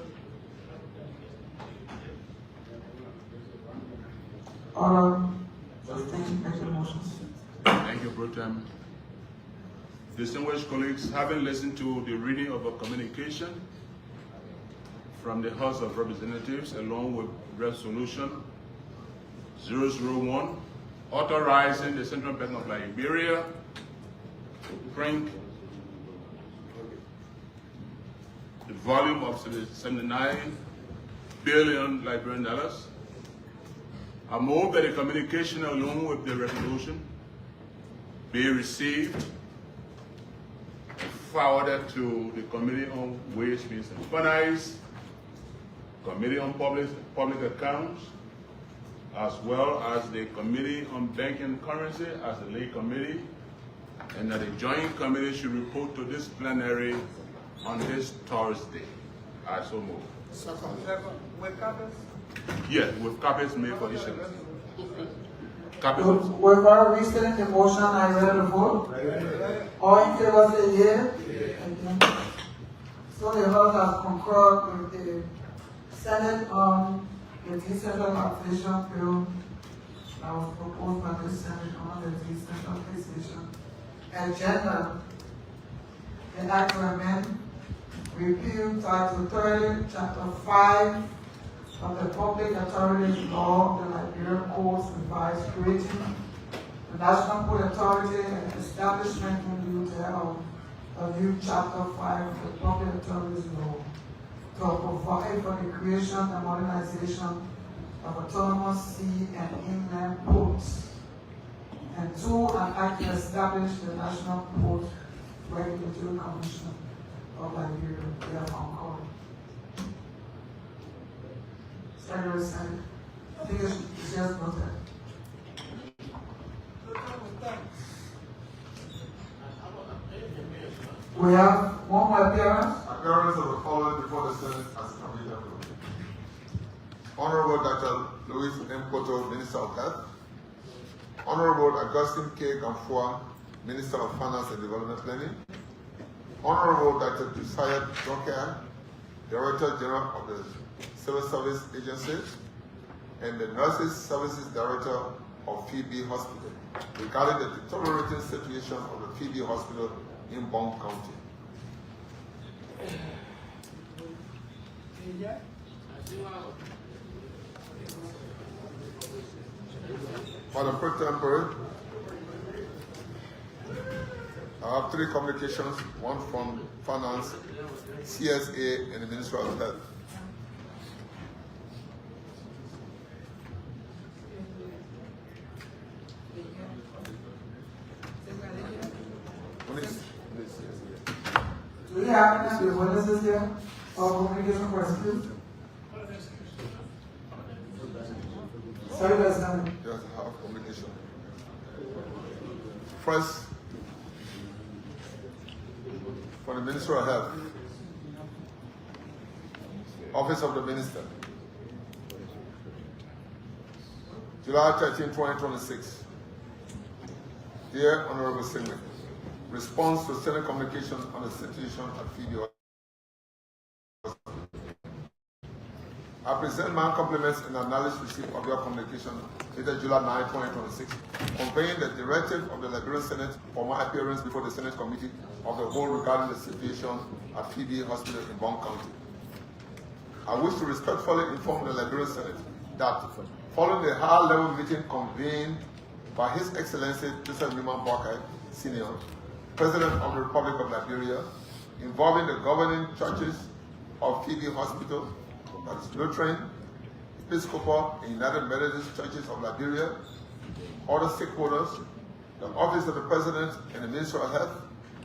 Order. Make the motions. Thank you, Pro Tem. Distinguished colleagues, having listened to the reading of a communication from the House of Representatives along with Resolution 001 authorizing the Central Bank of Liberia to print the volume of 79 billion Liberian dollars. I move that the communication along with the resolution be received and forwarded to the Committee on Ways, Means and Finance, Committee on Public Accounts, as well as the Committee on Banking and Currency as a lay committee, and that the joint committee should report to this plenary on this Thursday. I so move. With copies? Yes, with copies made for each of us. Copies. We've already rested the motion. Are you ready to vote? All in favor say yea. So the House has concurred with the Senate on the decentralization bill that was proposed by the Senate on the decentralization agenda. The act to amend, repeal Title 30, Chapter 5 of the Public Authorities Law of the Liberian Codes revised, creating the National Code Authority and establishment in lieu thereof a new Chapter 5 of the Public Authorities Law to provide for the creation and modernization of autonomous sea and inland ports, and two, an act to establish the National Port Regulatory Commission of Liberia. They are concurred. Secretary Senate, I think it's just voted. We have one more appearance. Appearance of the following before the Senate as committee member. Honorable Dr. Louis M. Koto, Minister of Health. Honorable Augustine K. Gamfua, Minister of Finance and Development Planning. Honorable Dr. Josiah Jonker, Director General of the Civil Service Agency, and the Nurses Services Director of Phoebe Hospital, regarding the deteriorating situation of the Phoebe Hospital in Bong County. Madam Pro Tempore, I have three communications, one from Finance, CSA, and the Ministry of Health. Do we have any witnesses here or communication questions? Secretary Senate. Yes, I have communication. First, for the Ministry of Health. Office of the Minister. July 13, 2026. Dear Honorable Senate, response to Senate communication on the situation at Phoebe Hospital. I present my compliments and acknowledge receipt of your communication dated July 9, 2026, conveying the directive of the Liberian Senate for my appearance before the Senate Committee of the Whole regarding the situation at Phoebe Hospital in Bond County. I wish to respectfully inform the Liberian Senate that following the high-level meeting convened by His Excellency Joseph Newman Boakai, Sr., President of the Republic of Liberia, involving the governing churches of Phoebe Hospital, that is Lutheran, Episcopal, and United Methodist Churches of Liberia, other stakeholders, the Office of the President, and the Ministry of Health,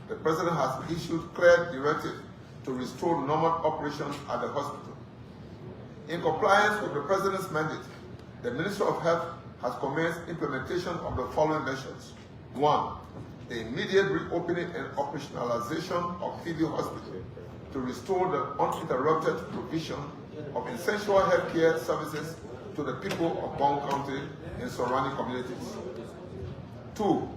the President has issued clear directive to restore normal operations at the hospital. In compliance with the President's mandate, the Ministry of Health has commenced implementation of the following measures. 1. The immediate reopening and operationalization of Phoebe Hospital to restore the uninterrupted provision of essential health care services to the people of Bond County and surrounding communities. 2.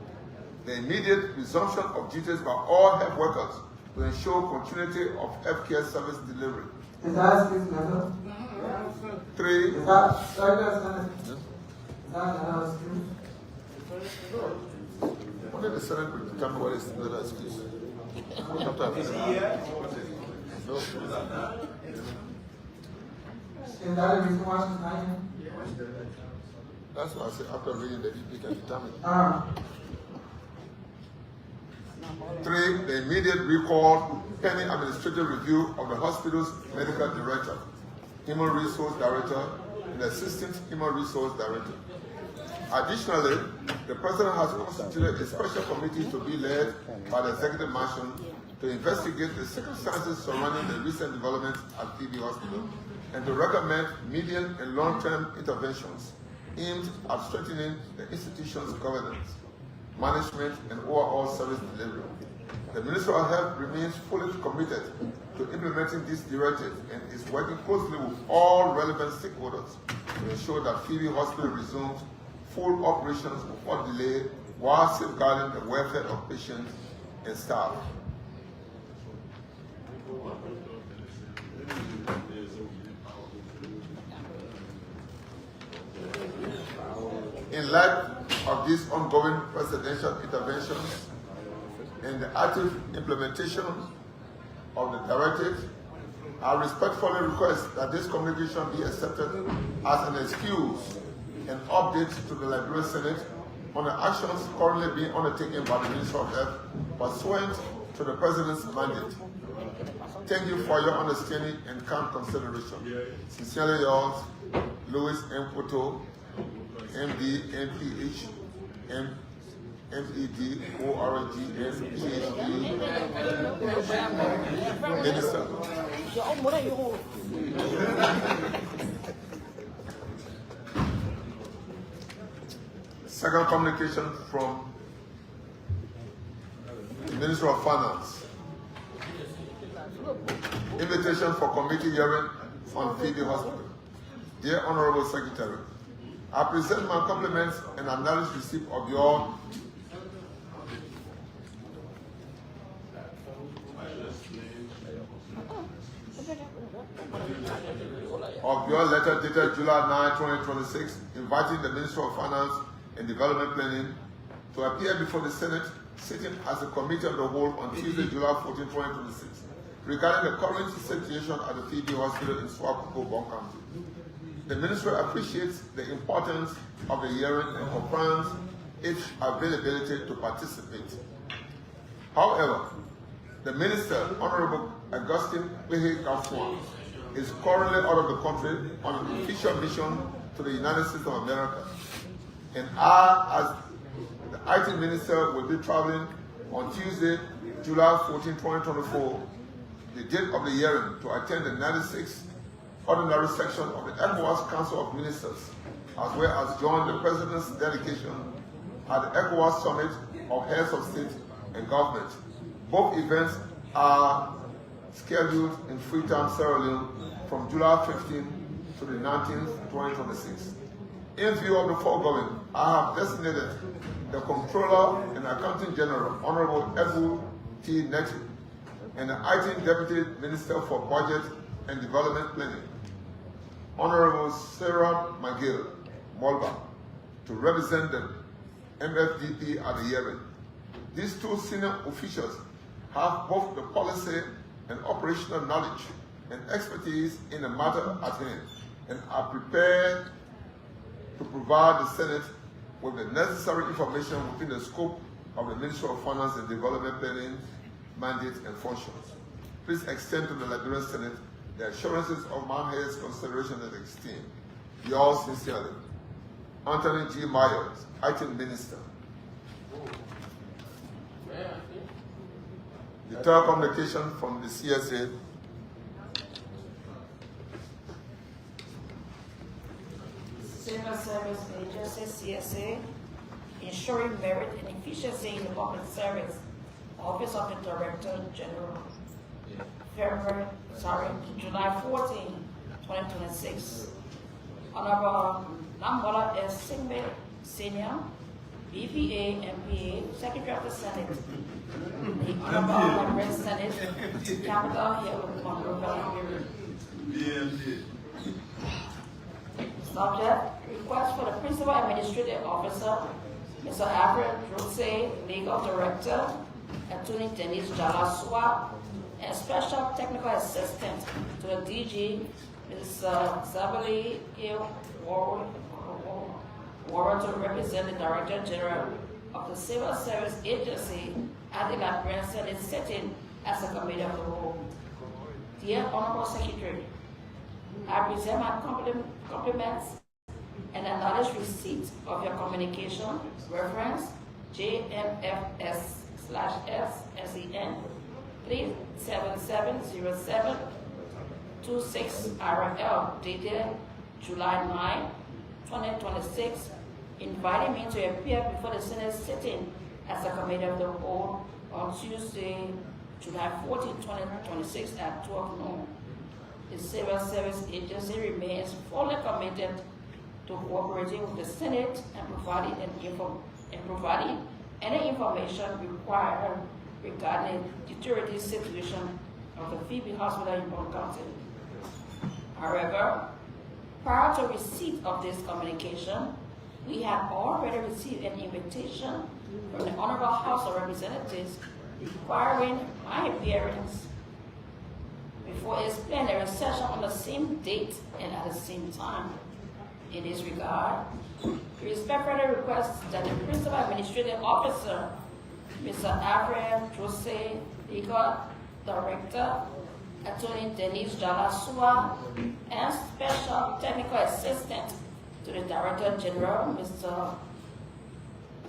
The immediate resumption of duties by all health workers to ensure continuity of health care service delivery. Is that speech letter? 3. Is that, sorry, is that another speech? Only the Senate will determine what is the excuse. Is that the reason why she's not here? That's why I said after reading the EP can determine. 3. The immediate recall pending administrative review of the hospital's medical director, human resource director, and assistant human resource director. Additionally, the President has constituted a special committee to be led by the Executive Mansion to investigate the circumstances surrounding the recent developments at Phoebe Hospital and to recommend medium and long-term interventions aimed at strengthening the institution's governance, management, and overall service delivery. The Ministry of Health remains fully committed to implementing this directive and is working closely with all relevant stakeholders to ensure that Phoebe Hospital resumes full operations without delay while safeguarding the welfare of patients and staff. In light of these ongoing presidential interventions and the active implementation of the directive, I respectfully request that this communication be accepted as an excuse and update to the Liberian Senate on the actions currently being undertaken by the Ministry of Health pursuant to the President's mandate. Thank you for your understanding and kind consideration. Sincerely yours, Louis M. Poto, MD, MPH, MED, ORGN, PhD, Minister. Second communication from the Minister of Finance. Invitation for committee hearing on Phoebe Hospital. Dear Honorable Secretary, I present my compliments and acknowledge receipt of your letter dated July 9, 2026, inviting the Minister of Finance and Development Planning to appear before the Senate, sitting as a committee of the whole on Tuesday, July 14, 2026, regarding the current situation at the Phoebe Hospital in Swakopmund, Bond County. The Ministry appreciates the importance of the hearing and confirms its availability to participate. However, the Minister, Honorable Augustine Wehe Kafwan, is currently out of the country on an official mission to the United States of America. And I, as the IT Minister, will be traveling on Tuesday, July 14, 2024, the date of the hearing, to attend the 96th Ordinary Section of the ECOWAS Council of Ministers, as well as join the President's delegation at the ECOWAS Summit of Heads of State and Government. Both events are scheduled in Freetown, Sierra Leone from July 15 to the 19th, 2026. In view of the foregoing, I have designated the Comptroller and Accountant General, Honorable Edward T. Nettie, and the Acting Deputy Minister for Budget and Development Planning, Honorable Sarah McGill Molba, to represent the MFDP at the hearing. These two senior officials have both the policy and operational knowledge and expertise in the matter at hand and are prepared to provide the Senate with the necessary information within the scope of the Ministry of Finance and Development Planning mandate and functions. Please extend to the Liberian Senate the assurances of my highest consideration and esteem. Yours sincerely, Anthony G. Myers, Acting Minister. The third communication from the CSA. Civil Service Agency, CSA, ensuring merit and efficiency in the public service, Office of the Director General, July 14, 2026. Honorable Nambola S. Singbe, Senior, BPA, MPA, Secretary of the Senate, the Honorable Member of the Senate, Capital Hill, Monroe. Subject, request for the Principal Administrative Officer, Mr. Alfred Drose, Legal Director, Attorney Denise Jalasua, and Special Technical Assistant to the DG, Ms. Zabali Warren, to represent the Director General of the Civil Service Agency at the Liberian Senate sitting as a committee of the whole. Dear Honorable Secretary, I present my compliments and acknowledge receipt of your communication reference JMFS/S/SEN 3770726RL dated July 9, 2026, inviting me to appear before the Senate sitting as a committee of the whole on Tuesday, July 14, 2026 at 12 noon. The Civil Service Agency remains fully committed to cooperating with the Senate and providing any information required regarding the security situation of the Phoebe Hospital in Bond County. However, prior to receipt of this communication, we had already received an invitation from the Honorable House of Representatives requiring my appearance before its plenary session on the same date and at the same time. In this regard, we respectfully request that the Principal Administrative Officer, Mr. Alfred Drose, Legal Director, Attorney Denise Jalasua, and Special Technical Assistant to the Director General, Mr.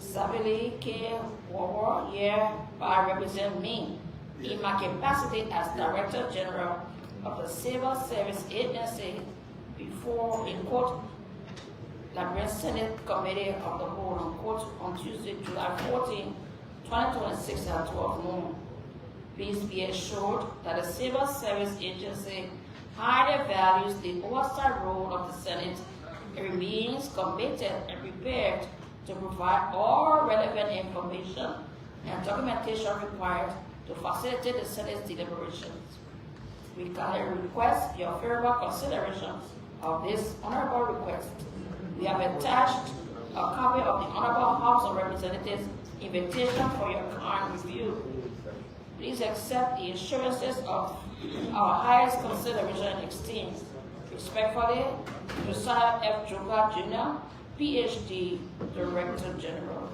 Zabili K. Warren, hereby represent me in my capacity as Director General of the Civil Service Agency before in court Liberian Senate Committee of the Whole on court on Tuesday, July 14, 2026 at 12 noon. Please be assured that the Civil Service Agency highly values the oversight role of the Senate and remains committed and prepared to provide all relevant information and documentation required to facilitate the Senate's deliberations. We kindly request your favorable consideration of this honorable request. We have attached a copy of the Honorable House of Representatives invitation for your kind review. Please accept the assurances of our highest consideration and esteem. Respectfully, Josiah F. Joka Jr., PhD, Director General.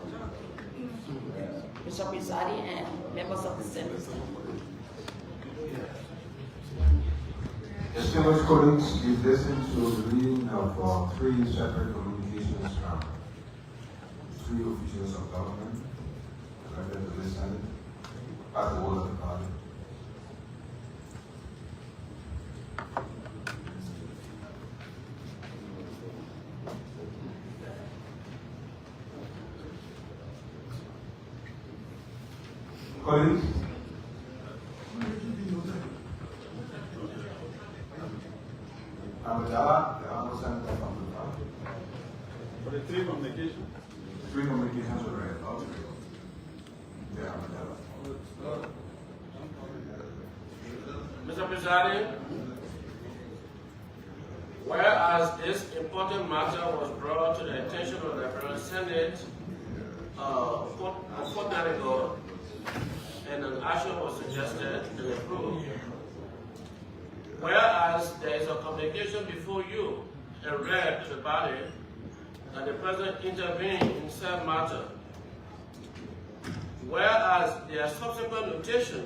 Mr. Presiding and members of the Senate. Distinguished colleagues, you've listened to the reading of three separate communications from three officials of government elected to this Senate at the will of the party. Colleagues, Amidala, the honorable senator from Lufra. For the three communications. Three communications were read, all three. Yeah, Amidala. Mr. Presiding, whereas this important matter was brought to the attention of the Federal Senate a fortnight ago, and an action was suggested and approved. Whereas there is a communication before you and read to the body that the President intervened in said matter. Whereas there are subsequent notation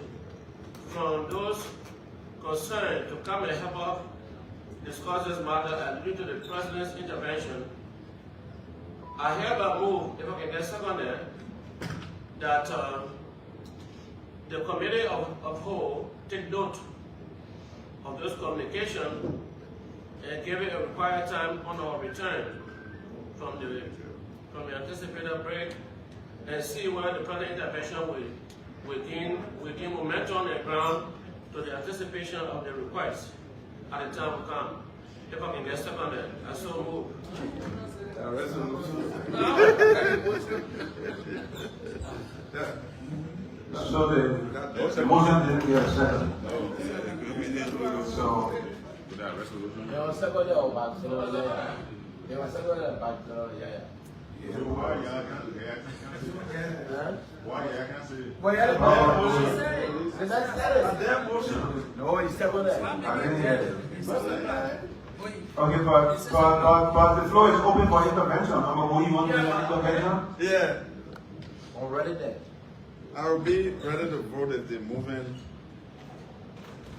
from those concerned to come and help us discuss this matter and due to the President's intervention, I hereby move, if I can get seconded, that the Committee of Whole take note of this communication and give it a required time on our return from the anticipated break and see where the President intervention will gain momentum and ground to the anticipation of the request at the time will come. If I can get seconded, I so move. So the motion didn't get accepted. So, Without resolution. There was second about there was second about Why y'all can't do that? Why y'all can't say it? Well, yeah, that motion. No, he said what I didn't hear it. Okay, but the floor is open for intervention. Amabo, you want to intervention? Yeah. already there. I'll be ready to vote if the movement.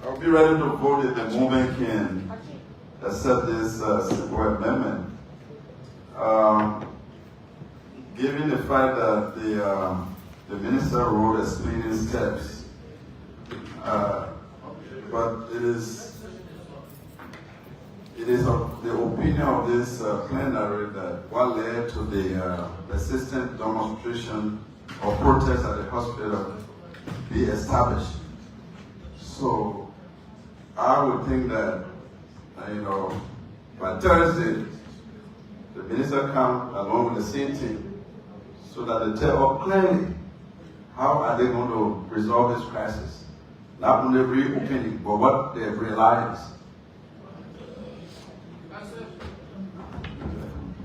I'll be ready to vote if the movement can accept this simple amendment. Given the fact that the minister wrote explaining steps, but it is of the opinion of this plenary that what led to the persistent demonstration or protest at the hospital be established. So I would think that, by Thursday, the minister come along with the same team so that they tell us clearly how are they going to resolve this crisis. Not only reopening, but what they have realized.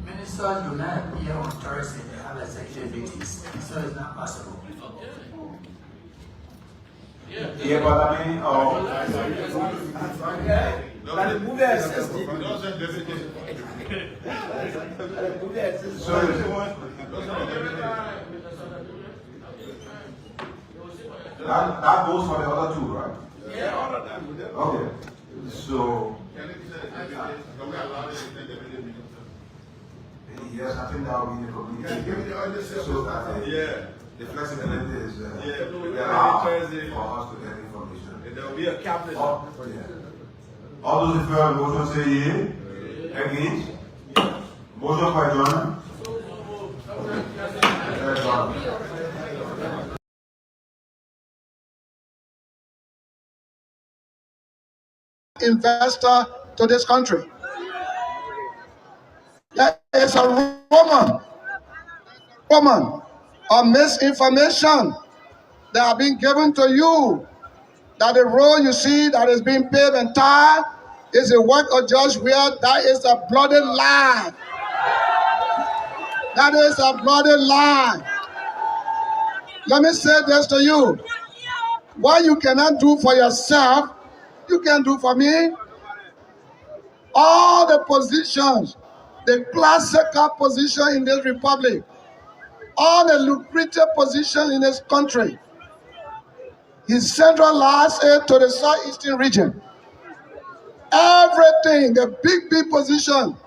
Minister, you not appear on Thursday, they have executive meetings, so it's not possible. Yeah, but I mean, But the movie has that goes for the other two, right? Yeah, all of them. Okay. So, yes, I think that will be the communication. So that the flexibility is allowed for us to get information. There will be a cabinet. All those in favor of the motion say yea. Against? Motion for adjournment? Investor to this country. There is a woman of misinformation that have been given to you, that the road you see that is being paved and tarred is the work of Judge Weir. That is a bloody lie. That is a bloody lie. Let me say this to you. What you cannot do for yourself, you can do for me. All the positions, the classical position in this republic, all the lucrative positions in this country, he centralized it to the southeastern region. Everything, the big position,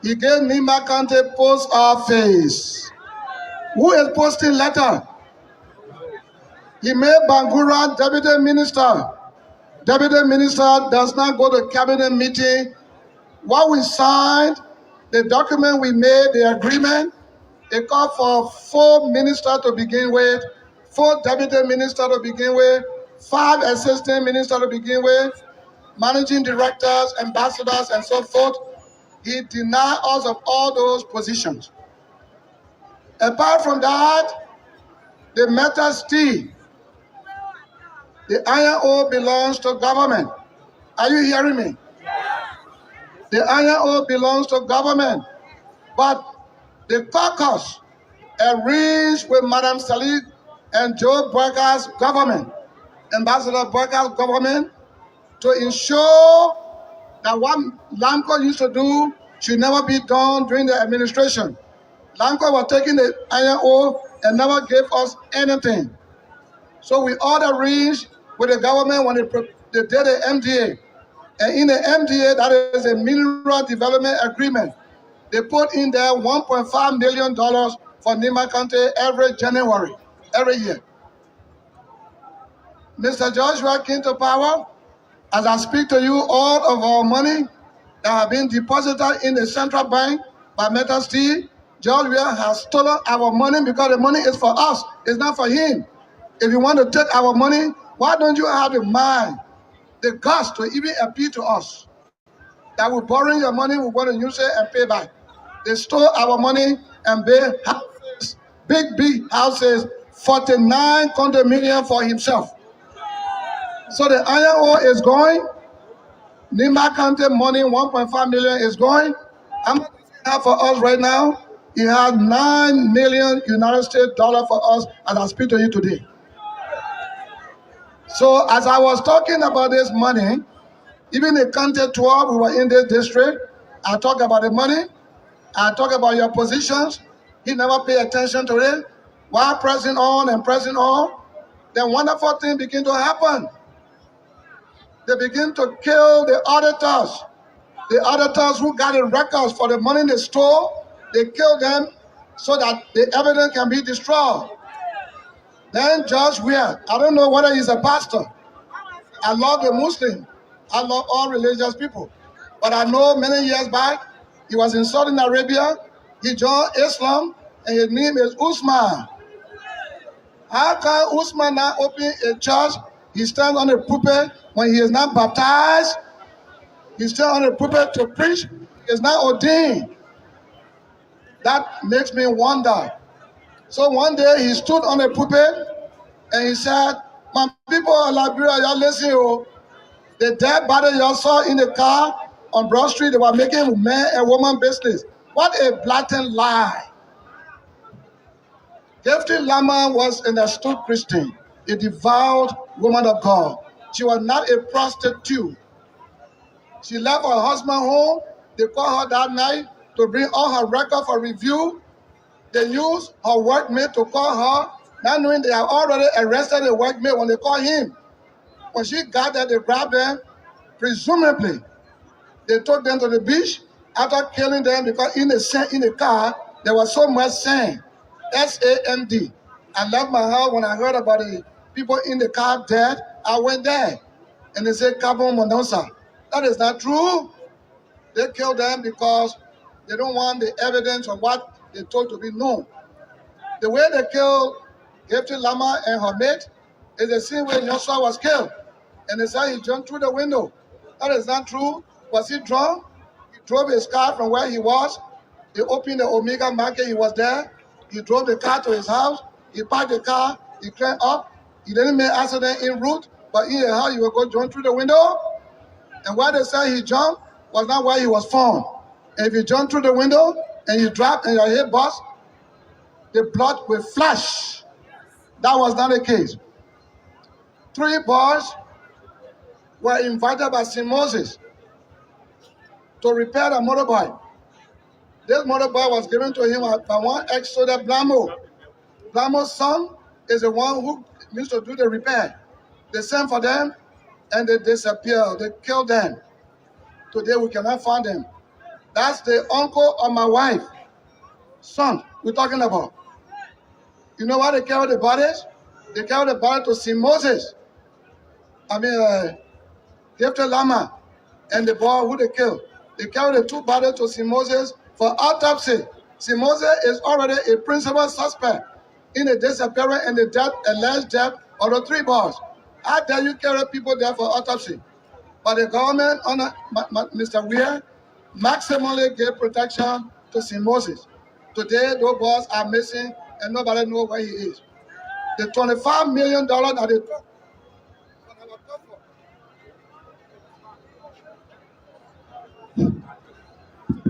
he gave Nima County Post Office. Who is posting letter? He made Bangura deputy minister. Deputy minister does not go to cabinet meeting. What we signed, the document we made, the agreement, it called for 4 ministers to begin with, 4 deputy ministers to begin with, 5 assistant ministers to begin with. managing directors, ambassadors, and so forth. He denied us of all those positions. Apart from that, the metal steel, the iron ore belongs to government. Are you hearing me? The iron ore belongs to government. But the caucus arranged with Madam Salih and Joe Boyka's government, Ambassador Boyka's government, to ensure that what LAMCO used to do should never be done during the administration. LAMCO was taking the iron ore and never gave us anything. So we all arranged with the government when they did the MDA. And in the MDA, that is a Mineral Development Agreement, they put in there $1.5 million for Nima County every January, every year. Mr. Joshua came to power. As I speak to you, all of our money that have been deposited in the central bank by Metal Steel, Joshua has stolen our money because the money is for us. It's not for him. If you want to take our money, why don't you have the mind, the guts to even appeal to us? That we're borrowing your money, we're going to use it and pay back. They stole our money and built houses, big houses, 49 condominium for himself. So the iron ore is going. Nima County money, 1.5 million is going. How much does he have for us right now? He has $9 million United States dollars for us as I speak to you today. So as I was talking about this money, even in County 12, we were in this district, I talk about the money, I talk about your positions, he never paid attention to it. While pressing on and pressing on, then wonderful things begin to happen. They begin to kill the auditors who got the records for the money they stole. They kill them so that the evidence can be destroyed. Then Judge Weir, I don't know whether he's a pastor. I love the Muslim. I love all religious people. But I know many years back, he was in Saudi Arabia. He joined Islam, and his name is Usman. How can Usman now open a church? He stands on the pulpit when he is not baptized. He stands on the pulpit to preach. He is not ordained. That makes me wonder. So one day he stood on the pulpit and he said, "My people of Liberia, y'all listen, oh. The dead body y'all saw in the car on Broad Street, they were making man and woman business." What a blatant lie. Gifty Lama was an astute Christian, a devout woman of God. She was not a prostitute. She left her husband home. They called her that night to bring all her records for review. They used her workmate to call her, not knowing they had already arrested the workmate when they called him. When she got there, they grabbed them. Presumably, they took them to the beach after killing them because in the car, there was so much sand, S-A-N-D. I left my house when I heard about the people in the car dead. I went there, and they said carbon monoxide. That is not true. They killed them because they don't want the evidence of what they told to be known. The way they killed Gifty Lama and her mate is the same way Joshua was killed. And they said he jumped through the window. That is not true. Was he drunk? He drove his car from where he was. He opened the Omega Market. He was there. He drove the car to his house. He parked the car. He climbed up. He didn't make accident en route, but in the house he would go jump through the window. And where they said he jumped was not where he was found. And if you jump through the window and you drop and your head bust, the blood will flash. That was not the case. 3 boys were invited by St. Moses to repair the motorbike. This motorbike was given to him by one ex-soldier, Blamo. Blamo's son is the one who used to do the repair. They sent for them and they disappeared. They killed them. Today we cannot find them. That's the uncle of my wife, son we're talking about. You know why they carried the bodies? They carried the body to St. Moses. Gifty Lama and the boy who they killed. They carried the 2 bodies to St. Moses for autopsy. St. Moses is already a principal suspect in the disappearance and the alleged death of the 3 boys. How dare you carry people there for autopsy? But the government under Mr. Weir maximally gave protection to St. Moses. Today, those boys are missing and nobody knows where he is. The $25 million that they took.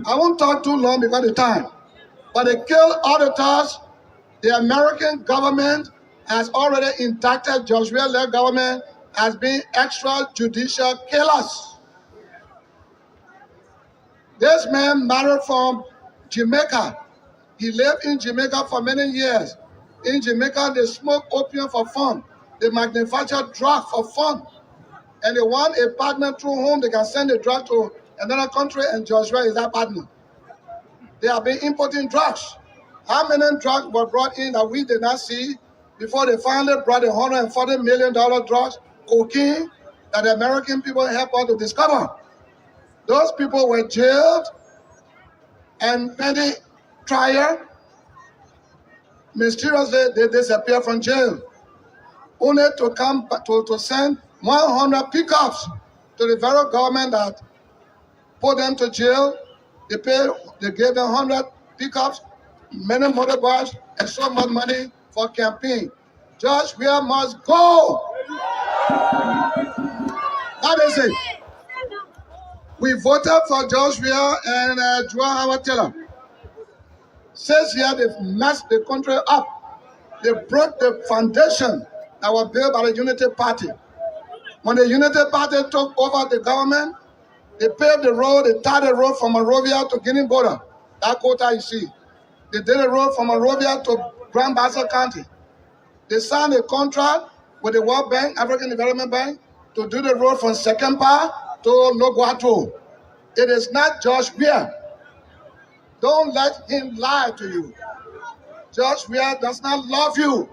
I won't talk too long because of the time. But they killed auditors. The American government has already indicted George Weah-led government as being extrajudicial killers. This man married from Jamaica. He lived in Jamaica for many years. In Jamaica, they smoke opium for fun. They manufacture drugs for fun. And they want a partner through whom they can send the drug to another country, and George Weah is that partner. They have been importing drugs. How many drugs were brought in that we did not see before they finally brought the $140 million drugs, cocaine, that the American people helped us to discover? Those people were jailed and pending trial. Mysteriously, they disappeared from jail, only to come to send 100 pickups to the federal government that put them to jail. They gave them 100 pickups, many motorbikes, and so much money for campaign. George Weah must go. That is it. We voted for George Weah and Joel Howard Taylor. 6 years they've messed the country up. They broke the foundation that was built by the Unity Party. When the Unity Party took over the government, they paved the road, they tarred the road from Monrovia to Guinea border. That quota you see. They did a road from Monrovia to Grand Bassa County. They signed a contract with the World Bank, African Development Bank, to do the road from Sekempa to Loguato. It is not George Weah. Don't let him lie to you. George Weah does not love you.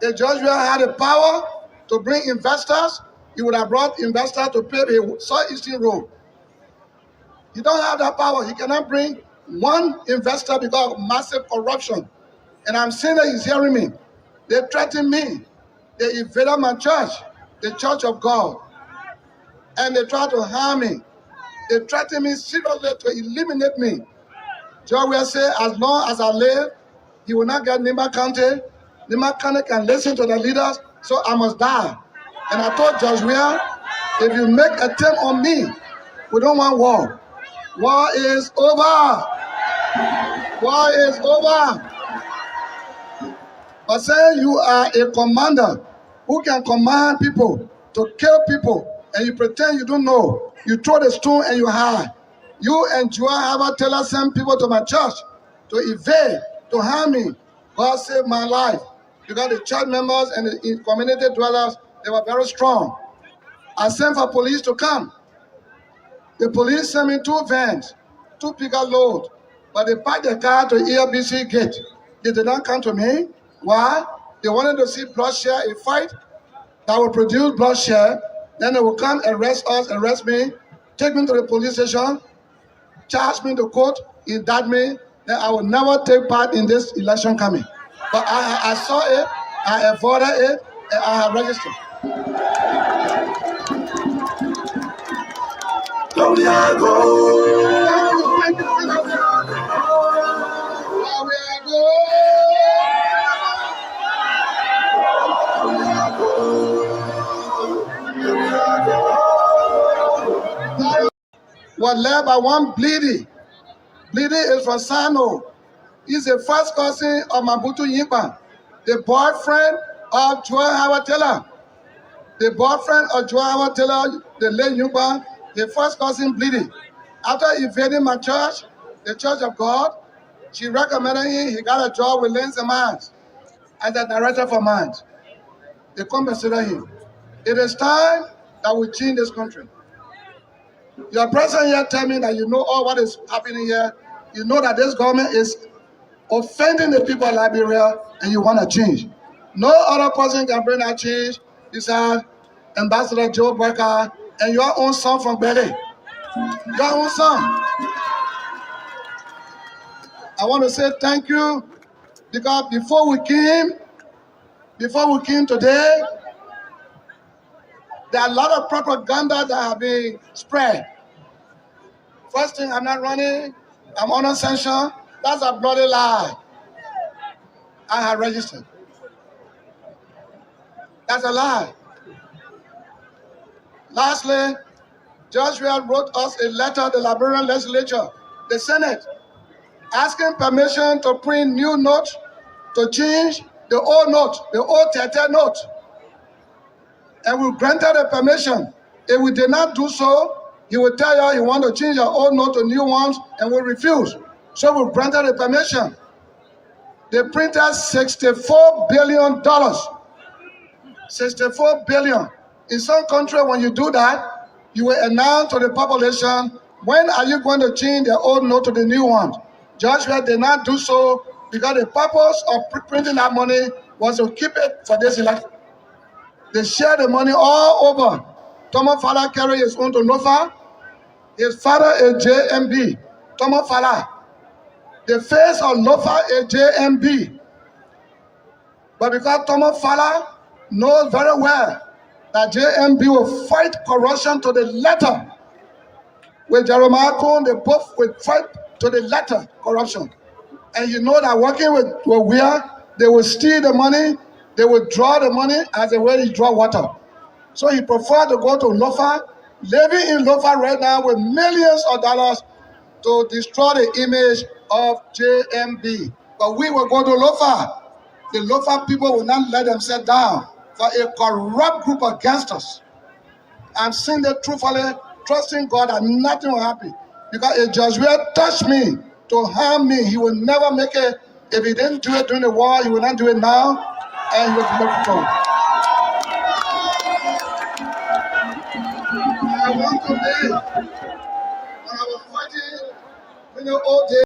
If George Weah had the power to bring investors, he would have brought investors to pave a southeastern road. He don't have that power. He cannot bring one investor because of massive corruption. And I'm saying that he's hearing me. They threaten me. They invaded my church, the Church of God. And they try to harm me. They threaten me seriously to eliminate me. George Weah said, as long as I live, he will not get Nimba County. Nimba County can listen to the leaders, so I must die. And I told George Weah, if you make an attempt on me, we don't want war. War is over. War is over. But saying you are a commander who can command people to kill people, and you pretend you don't know, you throw the stone and you hide. You and Joel Howard Taylor sent people to my church to evade, to harm me. God saved my life because the church members and the community dwellers, they were very strong. I sent for police to come. The police sent me 2 vans, 2 pickup loads, but they parked the car to ELBC gate. They did not come to me. Why? They wanted to see bloodshed, a fight that will produce bloodshed. Then they will come arrest us, arrest me, take me to the police station, charge me to court, indict me. Then I will never take part in this election coming. But I saw it, I avoided it, and I have registered. Was led by one Bleedy. Bleedy is from Sano. He's the first cousin of Mabutu Yimpa, the boyfriend of Joel Howard Taylor. The boyfriend of Joel Howard Taylor, the late Yimpa, the first cousin Bleedy. After invading my church, the Church of God, she recommended him, he got a job with Lens and Mines as the director for Mines. They compensated him. It is time that we change this country. Your president here tell me that you know all what is happening here. You know that this government is offending the people of Liberia and you want to change. No other person can bring that change besides Ambassador Joe Burka and your own son from Bele. Your own son. I want to say thank you because before we came today, There are a lot of propaganda that have been spread. First thing, I'm not running, I'm on sanction. That's a bloody lie. I have registered. That's a lie. Lastly, Joshua wrote us a letter to the Liberian legislature, the Senate, asking permission to print new notes to change the old note, the old Tete note. And we granted the permission. If we did not do so, he would tell you he want to change your old note to new ones, and we refuse. So we granted the permission. They printed $64 billion. $64 billion. In some countries, when you do that, you will announce to the population, when are you going to change the old note to the new one? Joshua did not do so because the purpose of printing that money was to keep it for this election. They share the money all over. Thomas Fala carry his own to Lofa. His father is JMB. Thomas Fala. The face of Lofa is JMB. But because Thomas Fala knows very well that JMB will fight corruption to the letter, with Jeremiah Cohn, they both will fight to the letter corruption. And you know that working with where they will steal the money, they will draw the money as the way they draw water. So he preferred to go to Lofa, living in Lofa right now with millions of dollars to destroy the image of JMB. But we will go to Lofa. The Lofa people will not let themselves down for a corrupt group of gangsters. I'm saying that truthfully, trusting God that nothing will happen. Because if Joshua touched me to harm me, he will never make it. If he didn't do it during the war, he will not do it now, and he will be left alone. I want to live. When I was fighting in the old days,